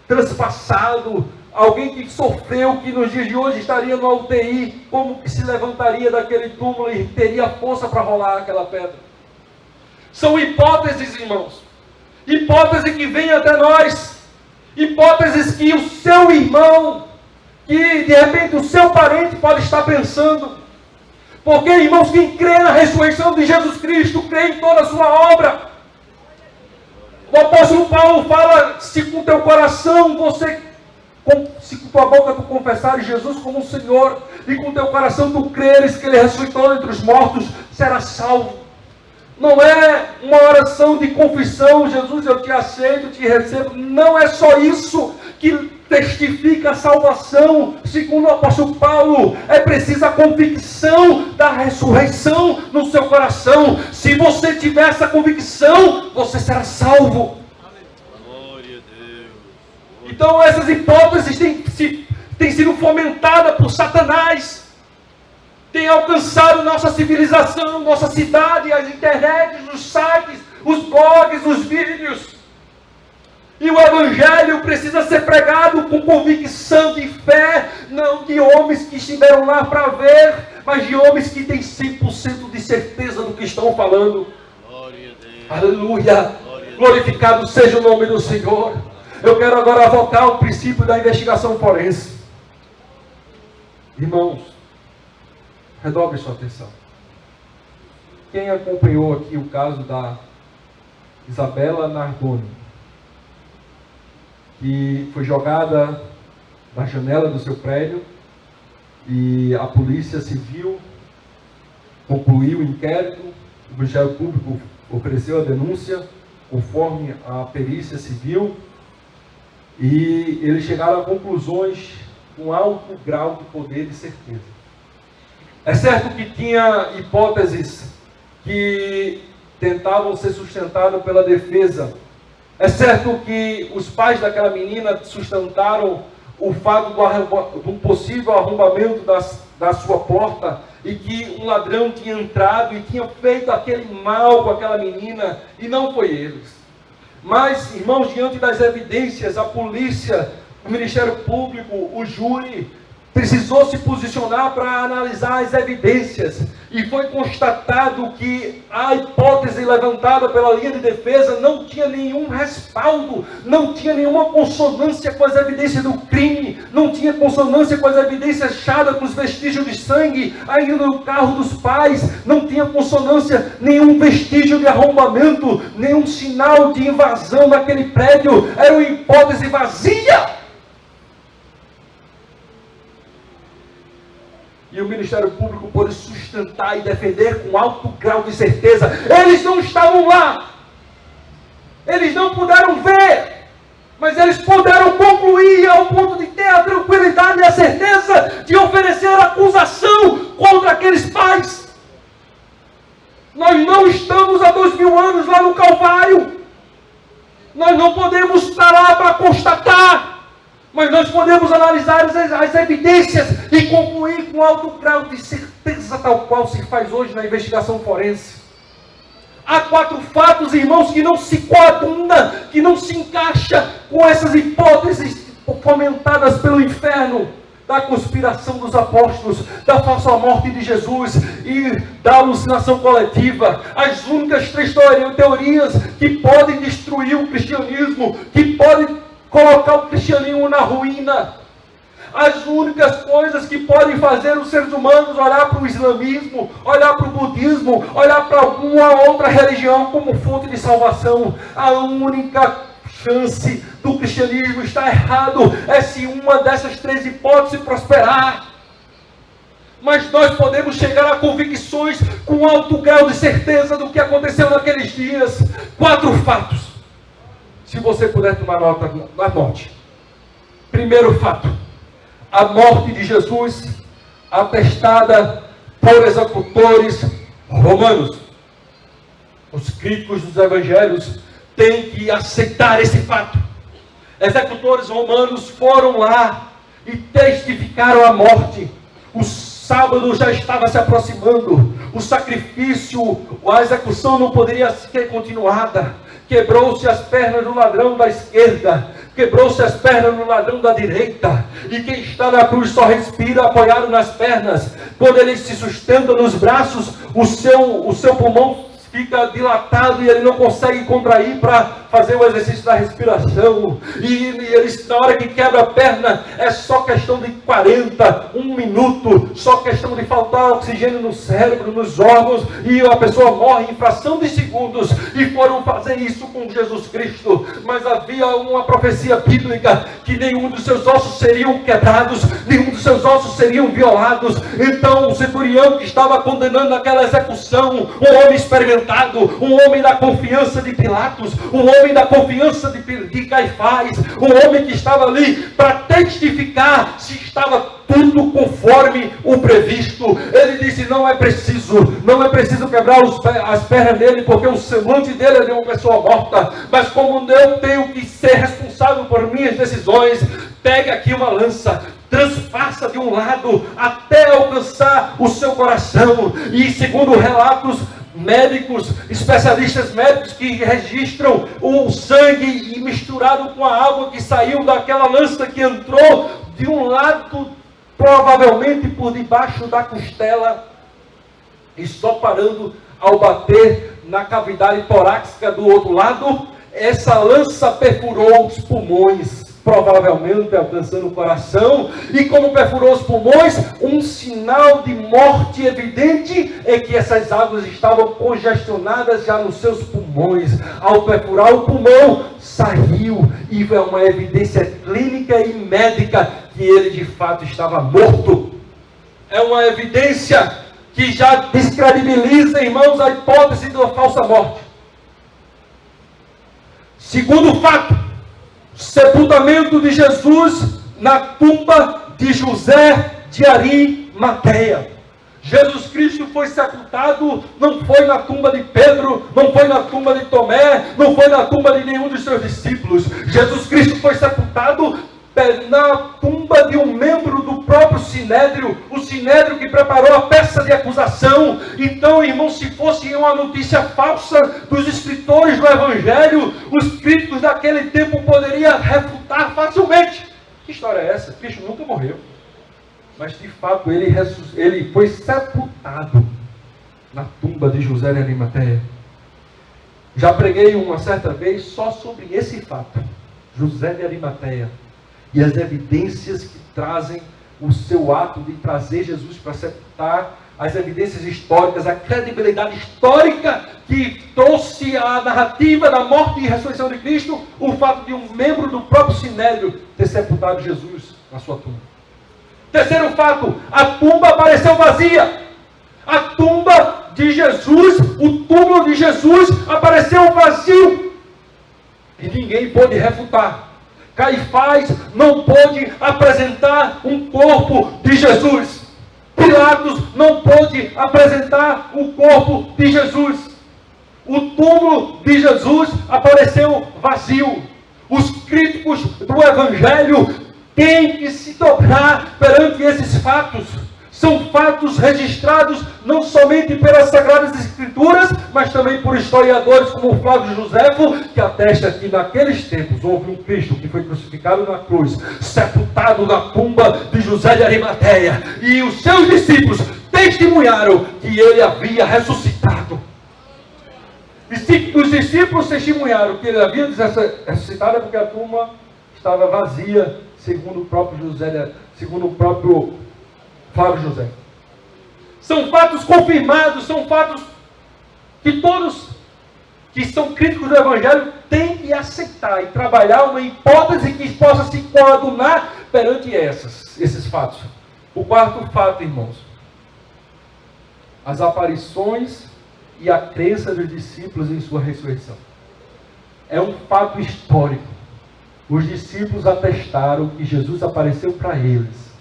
transpassado, alguém que sofreu, que nos dias de hoje estaria no UTI, como que se levantaria daquele túmulo e teria força para rolar aquela pedra? São hipóteses, irmãos, hipóteses que vêm até nós, hipóteses que o seu irmão, que de repente o seu parente pode estar pensando. Porque, irmãos, quem crê na ressurreição de Jesus Cristo, crê em toda a sua obra. O apóstolo Paulo fala: se com teu coração se com tua boca tu confessares Jesus como o Senhor, e com teu coração tu creres que Ele ressuscitou entre os mortos, serás salvo. Não é uma oração de confissão: Jesus, eu te aceito, te recebo. Não é só isso que testifica a salvação. Segundo o apóstolo Paulo, é preciso a convicção da ressurreição no seu coração. Se você tiver essa convicção, você será salvo. Glória a Deus. Então essas hipóteses têm sido fomentadas por Satanás, têm alcançado nossa civilização, nossa cidade, as internets, os sites, os blogs, os vídeos. E o Evangelho precisa ser pregado com convicção de fé, não de homens que estiveram lá para ver, mas de homens que têm 100% de certeza do que estão falando. Glória a Deus. Aleluia! Glorificado seja o nome do Senhor. Eu quero agora voltar ao princípio da investigação forense. Irmãos, redobre sua atenção. Quem acompanhou aqui o caso da Isabela Nardoni, que foi jogada da janela do seu prédio, e a Polícia Civil concluiu o inquérito, o Ministério Público ofereceu a denúncia conforme a perícia civil, e eles chegaram a conclusões com alto grau de poder e certeza. É certo que tinha hipóteses que tentavam ser sustentadas pela defesa. É certo que os pais daquela menina sustentaram o fato do possível arrombamento da sua porta, e que um ladrão tinha entrado e tinha feito aquele mal com aquela menina, e não foi eles. Mas, irmãos, diante das evidências, a polícia, o Ministério Público, o júri, precisou se posicionar para analisar as evidências. e foi constatado que a hipótese levantada pela linha de defesa não tinha nenhum respaldo, não tinha nenhuma consonância com as evidências do crime, não tinha consonância com as evidências achadas com os vestígios de sangue ainda no carro dos pais, não tinha consonância, nenhum vestígio de arrombamento, nenhum sinal de invasão naquele prédio, era uma hipótese vazia. E o Ministério Público pôde sustentar e defender com alto grau de certeza. Eles não estavam lá. Eles não puderam ver. Mas eles puderam concluir ao ponto de ter a tranquilidade e a certeza de oferecer acusação contra aqueles pais. Nós não estamos há 2000 anos lá no Calvário. Nós não podemos estar lá para constatar. Mas nós podemos analisar as evidências e concluir com alto grau de certeza, tal qual se faz hoje na investigação forense. Há 4 fatos, irmãos, que não se coadunam, que não se encaixa com essas hipóteses fomentadas pelo inferno, da conspiração dos apóstolos, da falsa morte de Jesus e da alucinação coletiva. As únicas 3 teorias que podem destruir o cristianismo, que podem colocar o cristianismo na ruína. As únicas coisas que podem fazer os seres humanos olhar para o islamismo, olhar para o budismo, olhar para alguma outra religião como fonte de salvação. A única chance do cristianismo estar errado é se uma dessas 3 hipóteses prosperar. Mas nós podemos chegar a convicções com alto grau de certeza do que aconteceu naqueles dias. 4 fatos. Se você puder tomar nota, anote. Primeiro fato: a morte de Jesus atestada por executores romanos. Os críticos dos evangelhos têm que aceitar esse fato. Executores romanos foram lá e testificaram a morte. O sábado já estava se aproximando. O sacrifício, a execução não poderia ser continuada. Quebrou-se as pernas do ladrão da esquerda, quebrou-se as pernas do ladrão da direita, e quem está na cruz só respira apoiado nas pernas. Quando ele se sustenta nos braços, o seu pulmão fica dilatado e ele não consegue contrair para fazer o exercício da respiração. E ele, na hora que quebra a perna, é só questão de 1 minuto, só questão de faltar oxigênio no cérebro, nos órgãos, e a pessoa morre em fração de segundos. E foram fazer isso com Jesus Cristo. Mas havia uma profecia bíblica que nenhum dos seus ossos seriam quebrados, nenhum dos seus ossos seriam violados. Então o centurião que estava condenando aquela execução, um homem experimentado, um homem da confiança de Pilatos, um homem da confiança de Caifás, um homem que estava ali para testificar se estava tudo conforme o previsto. Ele disse: não é preciso quebrar as pernas dele, porque o semblante dele é de uma pessoa morta, mas como eu tenho que ser responsável por minhas decisões, pegue aqui uma lança, transpassa de um lado até alcançar o seu coração. E segundo relatos médicos, especialistas médicos que registram o sangue misturado com a água que saiu daquela lança que entrou de um lado, provavelmente por debaixo da costela, e só parando ao bater na cavidade torácica do outro lado, essa lança perfurou os pulmões, provavelmente alcançando o coração. E como perfurou os pulmões, um sinal de morte evidente é que essas águas estavam congestionadas já nos seus pulmões. Ao perfurar o pulmão, saiu, e é uma evidência clínica e médica que ele de fato estava morto. É uma evidência que já descredibiliza, irmãos, a hipótese da falsa morte. Segundo fato: sepultamento de Jesus na tumba de José de Arimateia. Jesus Cristo foi sepultado, não foi na tumba de Pedro, não foi na tumba de Tomé, não foi na tumba de nenhum dos seus discípulos. Jesus Cristo foi sepultado na tumba de um membro do próprio Sinédrio, o Sinédrio que preparou a peça de acusação. Então, irmão, se fosse uma notícia falsa dos escritores do Evangelho, os críticos daquele tempo poderiam refutar facilmente. Que história é essa? Cristo nunca morreu. Mas de fato ele foi sepultado na tumba de José de Arimateia. Já preguei uma certa vez só sobre esse fato, José de Arimateia, e as evidências que trazem o seu ato de trazer Jesus para sepultar, as evidências históricas, a credibilidade histórica que trouxe a narrativa da morte e ressurreição de Cristo, o fato de um membro do próprio Sinédrio ter sepultado Jesus na sua tumba. Terceiro fato, a tumba apareceu vazia. A tumba de Jesus, o túmulo de Jesus apareceu vazio. E ninguém pôde refutar. Caifás não pôde apresentar um corpo de Jesus. Pilatos não pôde apresentar o corpo de Jesus. O túmulo de Jesus apareceu vazio. Os críticos do Evangelho têm que se dobrar perante esses fatos. São fatos registrados não somente pelas Sagradas Escrituras, mas também por historiadores como Flávio Josefo, que atesta que naqueles tempos houve um Cristo que foi crucificado na cruz, sepultado na tumba de José de Arimateia, e os seus discípulos testemunharam que ele havia ressuscitado. E se os discípulos testemunharam que ele havia ressuscitado, é porque a tumba estava vazia, segundo o próprio Flávio José. São fatos confirmados, são fatos que todos que são críticos do Evangelho têm que aceitar e trabalhar uma hipótese que possa se coadunar perante esses fatos. O quarto fato, irmãos, as aparições e a crença dos discípulos em sua ressurreição. É um fato histórico. Os discípulos atestaram que Jesus apareceu para eles.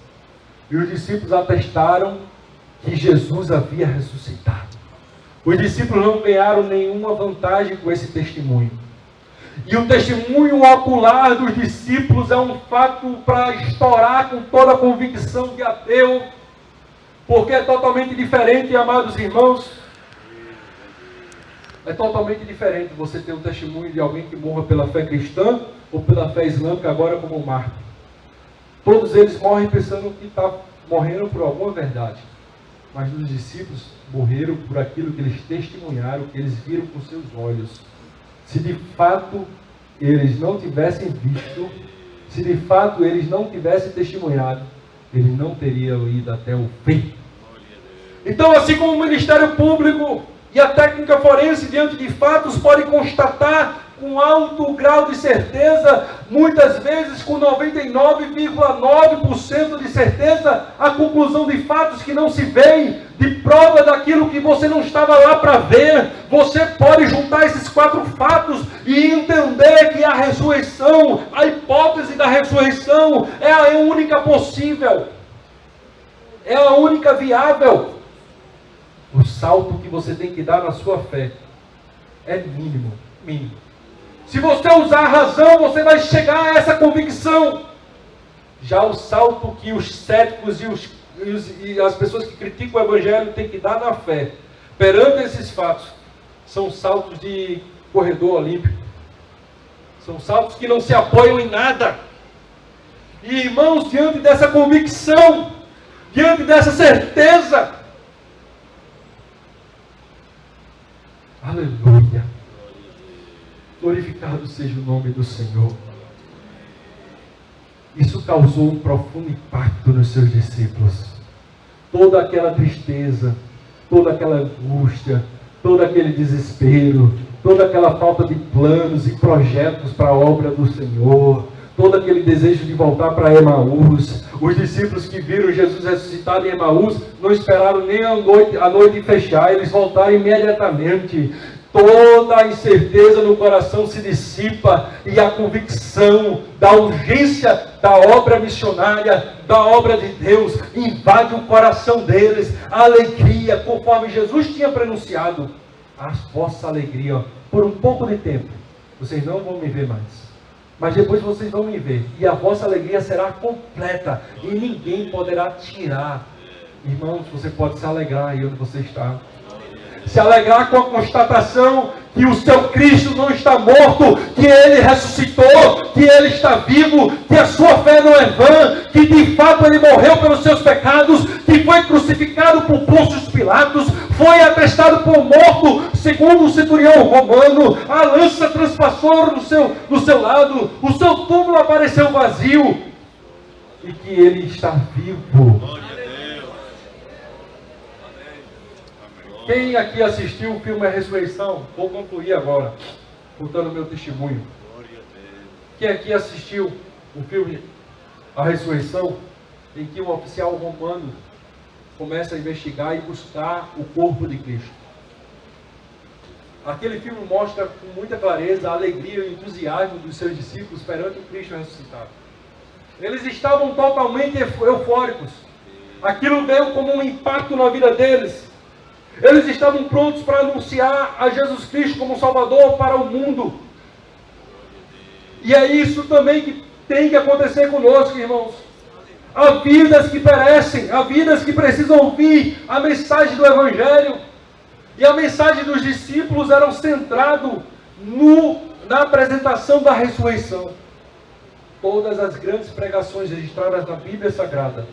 E os discípulos atestaram que Jesus havia ressuscitado. Os discípulos não ganharam nenhuma vantagem com esse testemunho. E o testemunho ocular dos discípulos é um fato para estourar com toda a convicção de ateu, porque é totalmente diferente, amados irmãos. É totalmente diferente você ter um testemunho de alguém que morra pela fé cristã ou pela fé islâmica agora como um mártir. Todos eles morrem pensando que morreram por alguma verdade. Mas os discípulos morreram por aquilo que eles testemunharam, que eles viram com seus olhos. Se de fato eles não tivessem visto, se de fato eles não tivessem testemunhado, eles não teriam ido até o fim. Então, assim como o Ministério Público e a técnica forense diante de fatos pode constatar com alto grau de certeza, muitas vezes com 99,9% de certeza, a conclusão de fatos que não se veem, de prova daquilo que você não estava lá para ver. Você pode juntar esses 4 fatos e entender que a ressurreição, a hipótese da ressurreição é a única possível, é a única viável. O salto que você tem que dar na sua fé é mínimo. Se você usar a razão, você vai chegar a essa convicção. Já o salto que os céticos e as pessoas que criticam o Evangelho têm que dar na fé, perante esses fatos, são saltos de corredor olímpico. São saltos que não se apoiam em nada. E irmãos, diante dessa convicção, diante dessa certeza, aleluia, glorificado seja o nome do Senhor. Isso causou um profundo impacto nos seus discípulos. Toda aquela tristeza, toda aquela angústia, todo aquele desespero, toda aquela falta de planos e projetos para a obra do Senhor, todo aquele desejo de voltar para Emaús. Os discípulos que viram Jesus ressuscitado em Emaús não esperaram nem a noite fechar, eles voltaram imediatamente. Toda a incerteza no coração se dissipa e a convicção da urgência da obra missionária, da obra de Deus, invade o coração deles. A alegria, conforme Jesus tinha pronunciado, a vossa alegria, por um pouco de tempo, vocês não vão me ver mais, mas depois vocês vão me ver, e a vossa alegria será completa, e ninguém poderá tirar. Irmãos, você pode se alegrar aí onde você está. Se alegrar com a constatação que o seu Cristo não está morto, que Ele ressuscitou, que Ele está vivo, que a sua fé não é vã, que de fato Ele morreu pelos seus pecados, que foi crucificado por Pôncio Pilatos, foi atestado por morto, segundo o centurião romano, a lança transpassou no seu lado, o seu túmulo apareceu vazio, e que Ele está vivo. Glória a Deus. Quem aqui assistiu o filme A Ressurreição? Vou concluir agora, contando meu testemunho. Glória a Deus. Quem aqui assistiu o filme A Ressurreição, em que um oficial romano começa a investigar e buscar o corpo de Cristo? Aquele filme mostra com muita clareza a alegria e o entusiasmo dos seus discípulos perante o Cristo ressuscitado. Eles estavam totalmente eufóricos. Aquilo veio como um impacto na vida deles. Eles estavam prontos para anunciar a Jesus Cristo como Salvador para o mundo. E é isso também que tem que acontecer conosco, irmãos. Há vidas que perecem, há vidas que precisam ouvir a mensagem do Evangelho. E a mensagem dos discípulos era centrada na apresentação da ressurreição. Todas as grandes pregações registradas na Bíblia Sagrada,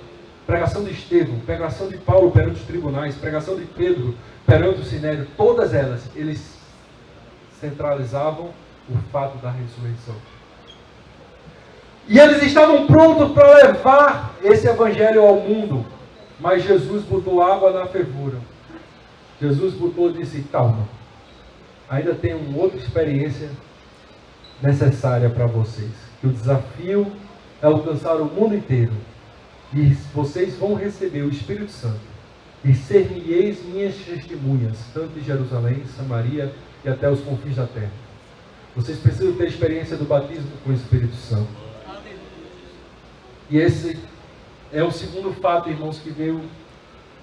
pregação de Estevão, pregação de Paulo perante os tribunais, pregação de Pedro perante o Sinédrio, todas elas, eles centralizavam o fato da ressurreição. E eles estavam prontos para levar esse evangelho ao mundo, mas Jesus botou água na fervura. Jesus botou e disse: calma, ainda tem uma outra experiência necessária para vocês, que o desafio é alcançar o mundo inteiro, e vocês vão receber o Espírito Santo, e ser-me-eis minhas testemunhas, tanto em Jerusalém, Samaria e até os confins da terra. Vocês precisam ter a experiência do batismo com o Espírito Santo. E esse é o segundo fato, irmãos, que veio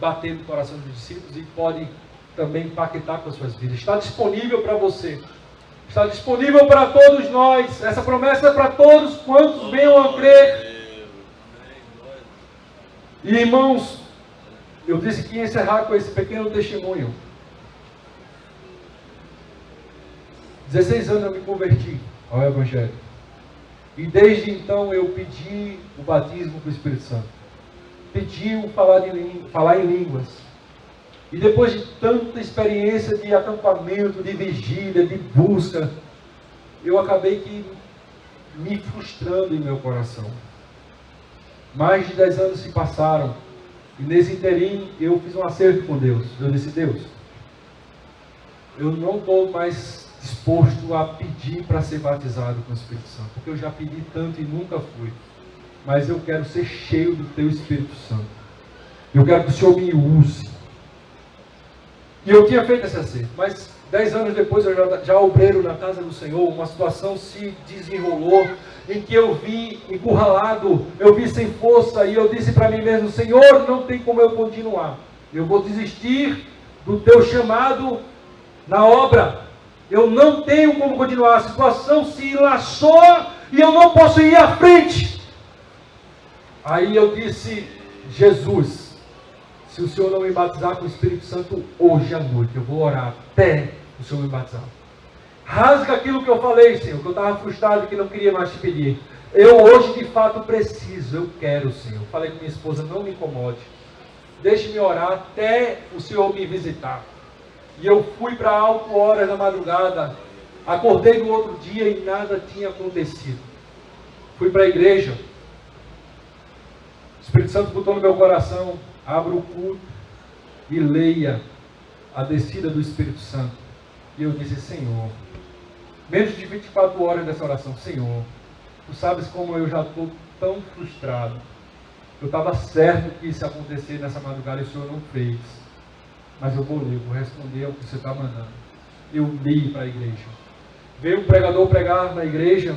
bater no coração dos discípulos e pode também impactar com as suas vidas. Está disponível para você. Está disponível para todos nós. Essa promessa é para todos quantos venham a crer. E, irmãos, eu disse que ia encerrar com esse pequeno testemunho. 16 anos eu me converti ao Evangelho. E desde então eu pedi o batismo com o Espírito Santo. Pedi o falar em línguas. E depois de tanta experiência de acampamento, de vigília, de busca, eu acabei que me frustrando em meu coração. Mais de 10 anos se passaram. E nesse interim eu fiz um acerto com Deus. Eu disse: Deus, eu não estou mais disposto a pedir para ser batizado com o Espírito Santo, porque eu já pedi tanto e nunca fui. Mas eu quero ser cheio do Teu Espírito Santo. Eu quero que o Senhor me use. E eu tinha feito esse acerto, mas 10 anos depois eu já obreiro na casa do Senhor, uma situação se desenrolou, em que eu vi encurralado, eu vi sem força, e eu disse para mim mesmo: Senhor, não tem como eu continuar, eu vou desistir do Teu chamado na obra, eu não tenho como continuar, a situação se enlaçou e eu não posso ir à frente. Aí eu disse: Jesus, se o Senhor não me batizar com o Espírito Santo hoje à noite, eu vou orar até o Senhor me batizar. Rasga aquilo que eu falei, Senhor, que eu estava frustrado e que não queria mais te pedir. Eu hoje de fato preciso, eu quero, Senhor. Falei com minha esposa: não me incomode, deixe-me orar até o Senhor me visitar. E eu fui para altas horas da madrugada, acordei no outro dia e nada tinha acontecido. Fui para a igreja, o Espírito Santo botou no meu coração: abra o culto e leia a descida do Espírito Santo. E eu disse: Senhor, menos de 24 horas dessa oração, Senhor, Tu sabes como eu já estou tão frustrado. Eu estava certo que isso ia acontecer nessa madrugada e o Senhor não fez. Mas eu vou ler, vou responder ao que você está mandando. Eu li para a igreja. Veio um pregador pregar na igreja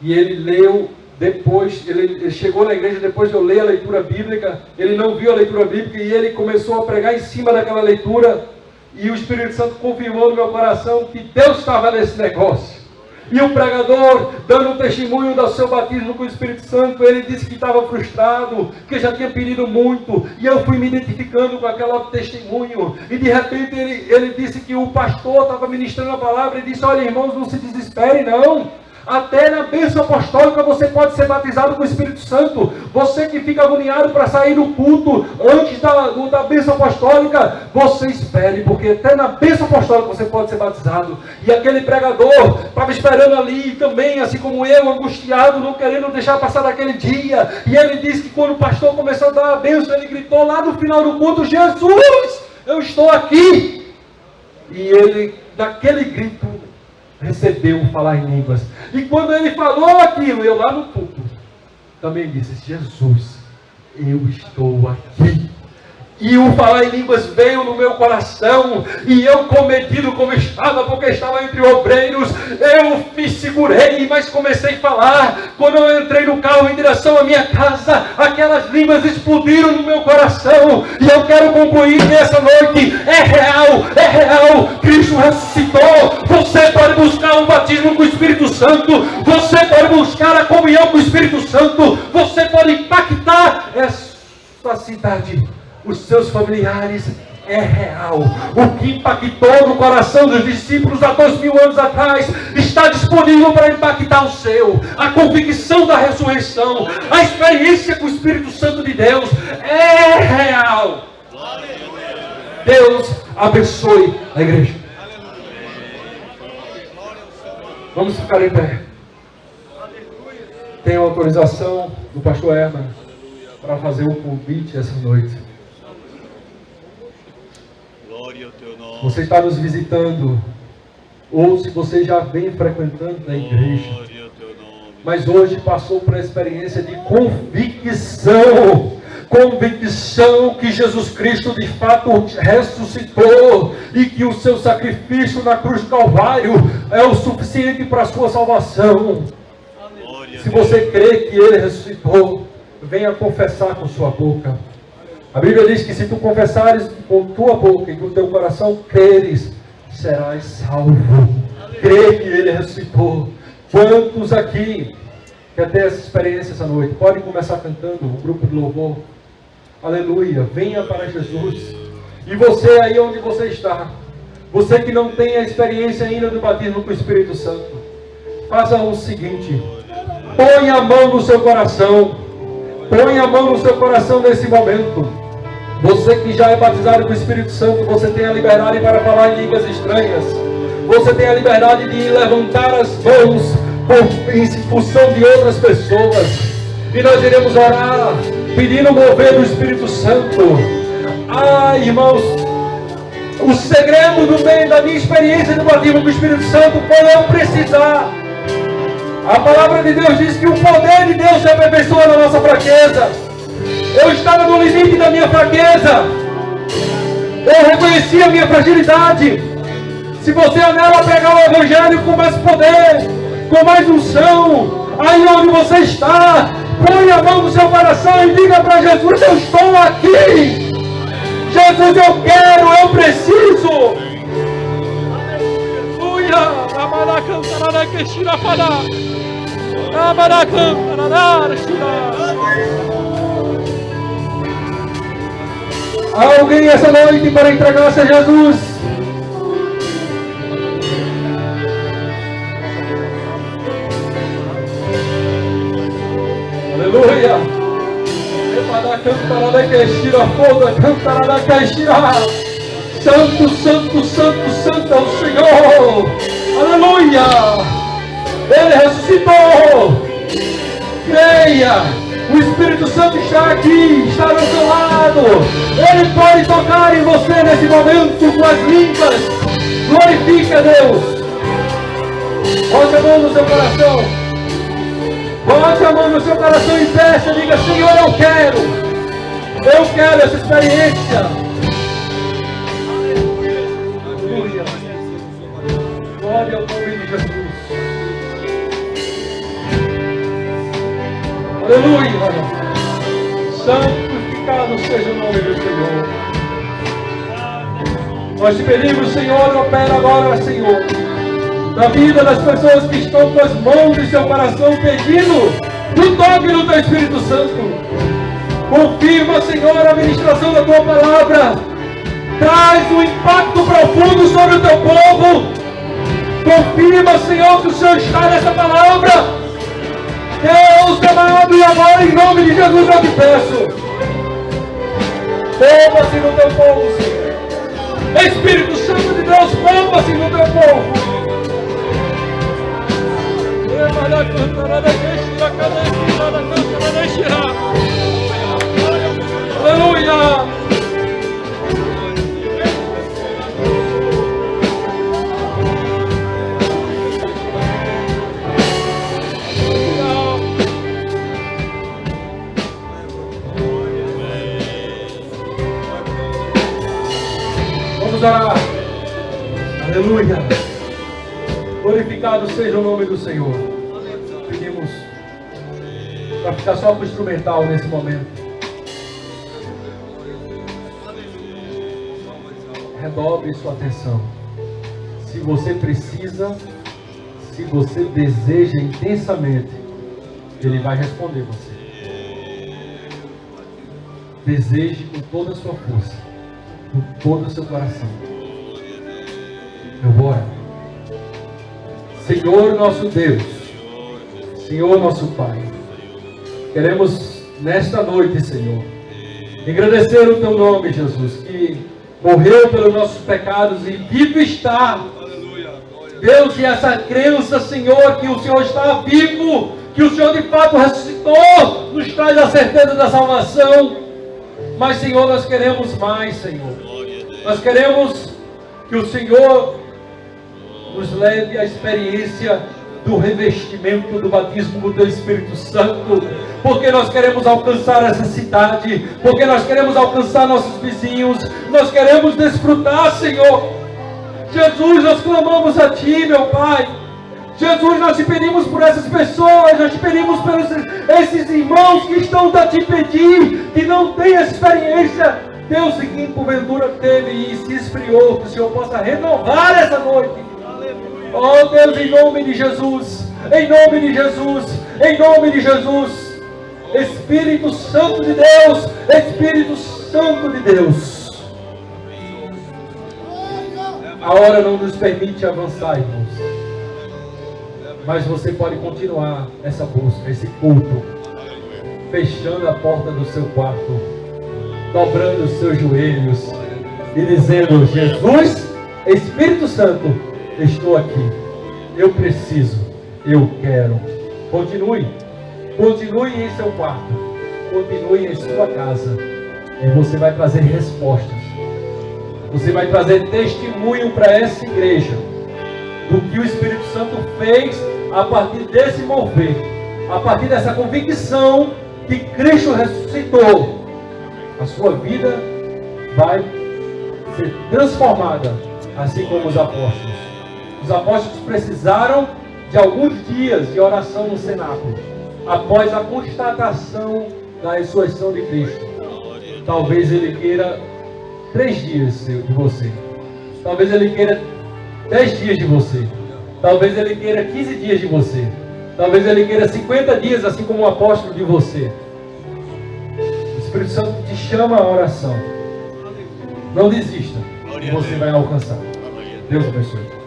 e ele leu. Depois, ele chegou na igreja depois de eu ler a leitura bíblica. Ele não viu a leitura bíblica e ele começou a pregar em cima daquela leitura. E o Espírito Santo confirmou no meu coração que Deus estava nesse negócio. E o pregador, dando um testemunho do seu batismo com o Espírito Santo, ele disse que estava frustrado, que já tinha pedido muito. E eu fui me identificando com aquele testemunho. E de repente ele disse que o pastor estava ministrando a palavra e disse: olha, irmãos, não se desesperem não. Até na bênção apostólica você pode ser batizado com o Espírito Santo. Você que fica agoniado para sair do culto antes da bênção apostólica, você espere, porque até na bênção apostólica você pode ser batizado. E aquele pregador estava esperando ali também, assim como eu, angustiado, não querendo deixar passar daquele dia. E ele disse que quando o pastor começou a dar a bênção, ele gritou lá no final do culto: Jesus, eu estou aqui. E ele, daquele grito, recebeu falar em línguas. E quando ele falou aquilo, eu lá no púlpito também disse: Jesus, eu estou aqui. E o falar em línguas veio no meu coração, e eu, cometido como estava, porque estava entre obreiros, eu me segurei, mas comecei a falar. Quando eu entrei no carro em direção à minha casa, aquelas línguas explodiram no meu coração. E eu quero concluir nessa noite: é real, Cristo ressuscitou. Você pode buscar o batismo com o Espírito Santo, você pode buscar a comunhão com o Espírito Santo, você pode impactar essa cidade, os seus familiares. É real. O que impactou no coração dos discípulos há 2000 anos atrás está disponível para impactar o seu. A convicção da ressurreição, a experiência com o Espírito Santo de Deus é real. Deus abençoe a igreja. Vamos ficar em pé. Tenho autorização do pastor Herman para fazer um convite essa noite. Você está nos visitando, ou se você já vem frequentando a igreja, mas hoje passou por uma experiência de convicção que Jesus Cristo de fato ressuscitou e que o seu sacrifício na cruz do Calvário é o suficiente para a sua salvação. Se você crê que Ele ressuscitou, venha confessar com sua boca. A Bíblia diz que se tu confessares com tua boca e com teu coração creres, serás salvo. Crê que Ele ressuscitou. Quantos aqui quer ter essa experiência essa noite? Pode começar cantando um grupo de louvor. Aleluia, venha para Jesus. E você aí onde você está, você que não tem a experiência ainda do batismo com o Espírito Santo, faça o seguinte: põe a mão no seu coração. Põe a mão no seu coração nesse momento. Você que já é batizado com o Espírito Santo, você tem a liberdade para falar em línguas estranhas. Você tem a liberdade de levantar as mãos em função de outras pessoas. E nós iremos orar, pedindo o mover do Espírito Santo. Irmãos, o segredo do meio da minha experiência do batismo com o Espírito Santo foi eu precisar. A palavra de Deus diz que o poder de Deus se aperfeiçoa na nossa fraqueza. Eu estava no limite da minha fraqueza. Eu reconheci a minha fragilidade. Se você anela a pregar o Evangelho com mais poder, com mais unção, aí onde você está, põe a mão no seu coração e diga para Jesus: eu estou aqui. Jesus, eu quero, eu preciso. Aleluia. Há alguém essa noite para entregar-se a Jesus? Aleluia! Santo, santo, santo, santo é o Senhor! Aleluia! Ele ressuscitou! Creia! O Espírito Santo está aqui, está do seu lado. Ele pode tocar em você nesse momento com as línguas. Glorifica a Deus. Bote a mão no seu coração. Bote a mão no seu coração e peça. Diga: Senhor, eu quero essa experiência. Aleluia. Glória ao nome de Jesus. Aleluia! Santificado seja o nome do Senhor. Nós te pedimos, Senhor, opera agora, Senhor. na vida das pessoas que estão com as mãos em seu coração pedindo o toque do Teu Espírito Santo. Confirma, Senhor, a ministração da Tua palavra. Traz um impacto profundo sobre o Teu povo. Confirma, Senhor, que o Senhor está nessa palavra. Deus amado, e agora em nome de Jesus eu te peço. Mova-se no Teu povo, Senhor. Espírito Santo de Deus, mova-se no Teu povo. Aleluia! Vamos orar. Aleluia! Glorificado seja o nome do Senhor. Pedimos para ficar só com o instrumental nesse momento. Redobre sua atenção. Se você precisa, se você deseja intensamente, Ele vai responder você. Deseje com toda a sua força, com todo o seu coração. Eu vou orar. Senhor nosso Deus, Senhor nosso Pai, queremos nesta noite, Senhor, agradecer o Teu nome, Jesus, que morreu pelos nossos pecados e vivo está. Deus, e essa crença, Senhor, que o Senhor está vivo, que o Senhor de fato ressuscitou, nos traz a certeza da salvação. Mas, Senhor, nós queremos mais, Senhor. Nós queremos que o Senhor nos leve à experiência do revestimento do batismo do Teu Espírito Santo, porque nós queremos alcançar essa cidade, porque nós queremos alcançar nossos vizinhos, nós queremos desfrutar, Senhor. Jesus, nós clamamos a Ti, meu Pai. Jesus, nós te pedimos por essas pessoas, nós te pedimos por esses irmãos que estão a Te pedir, que não têm essa experiência. Deus, que porventura teve e se esfriou, que o Senhor possa renovar essa noite. Oh Deus, em nome de Jesus, em nome de Jesus, em nome de Jesus, Espírito Santo de Deus, Espírito Santo de Deus. A hora não nos permite avançar, irmãos, mas você pode continuar essa busca, esse culto, fechando a porta do seu quarto, dobrando os seus joelhos e dizendo: Jesus, Espírito Santo, estou aqui, eu preciso, eu quero. Continue em seu quarto, continue em sua casa, e você vai trazer respostas, você vai trazer testemunho para essa igreja, do que o Espírito Santo fez a partir desse mover, a partir dessa convicção que Cristo ressuscitou. A sua vida vai ser transformada, assim como os apóstolos. Os apóstolos precisaram de alguns dias de oração no cenáculo, após a constatação da ressurreição de Cristo. Talvez Ele queira 3 dias de você. Talvez Ele queira 10 dias de você. Talvez Ele queira 15 dias de você. Talvez Ele queira 50 dias, assim como o apóstolo de você. O Espírito Santo te chama à oração. Não desista, e você vai alcançar. Deus abençoe.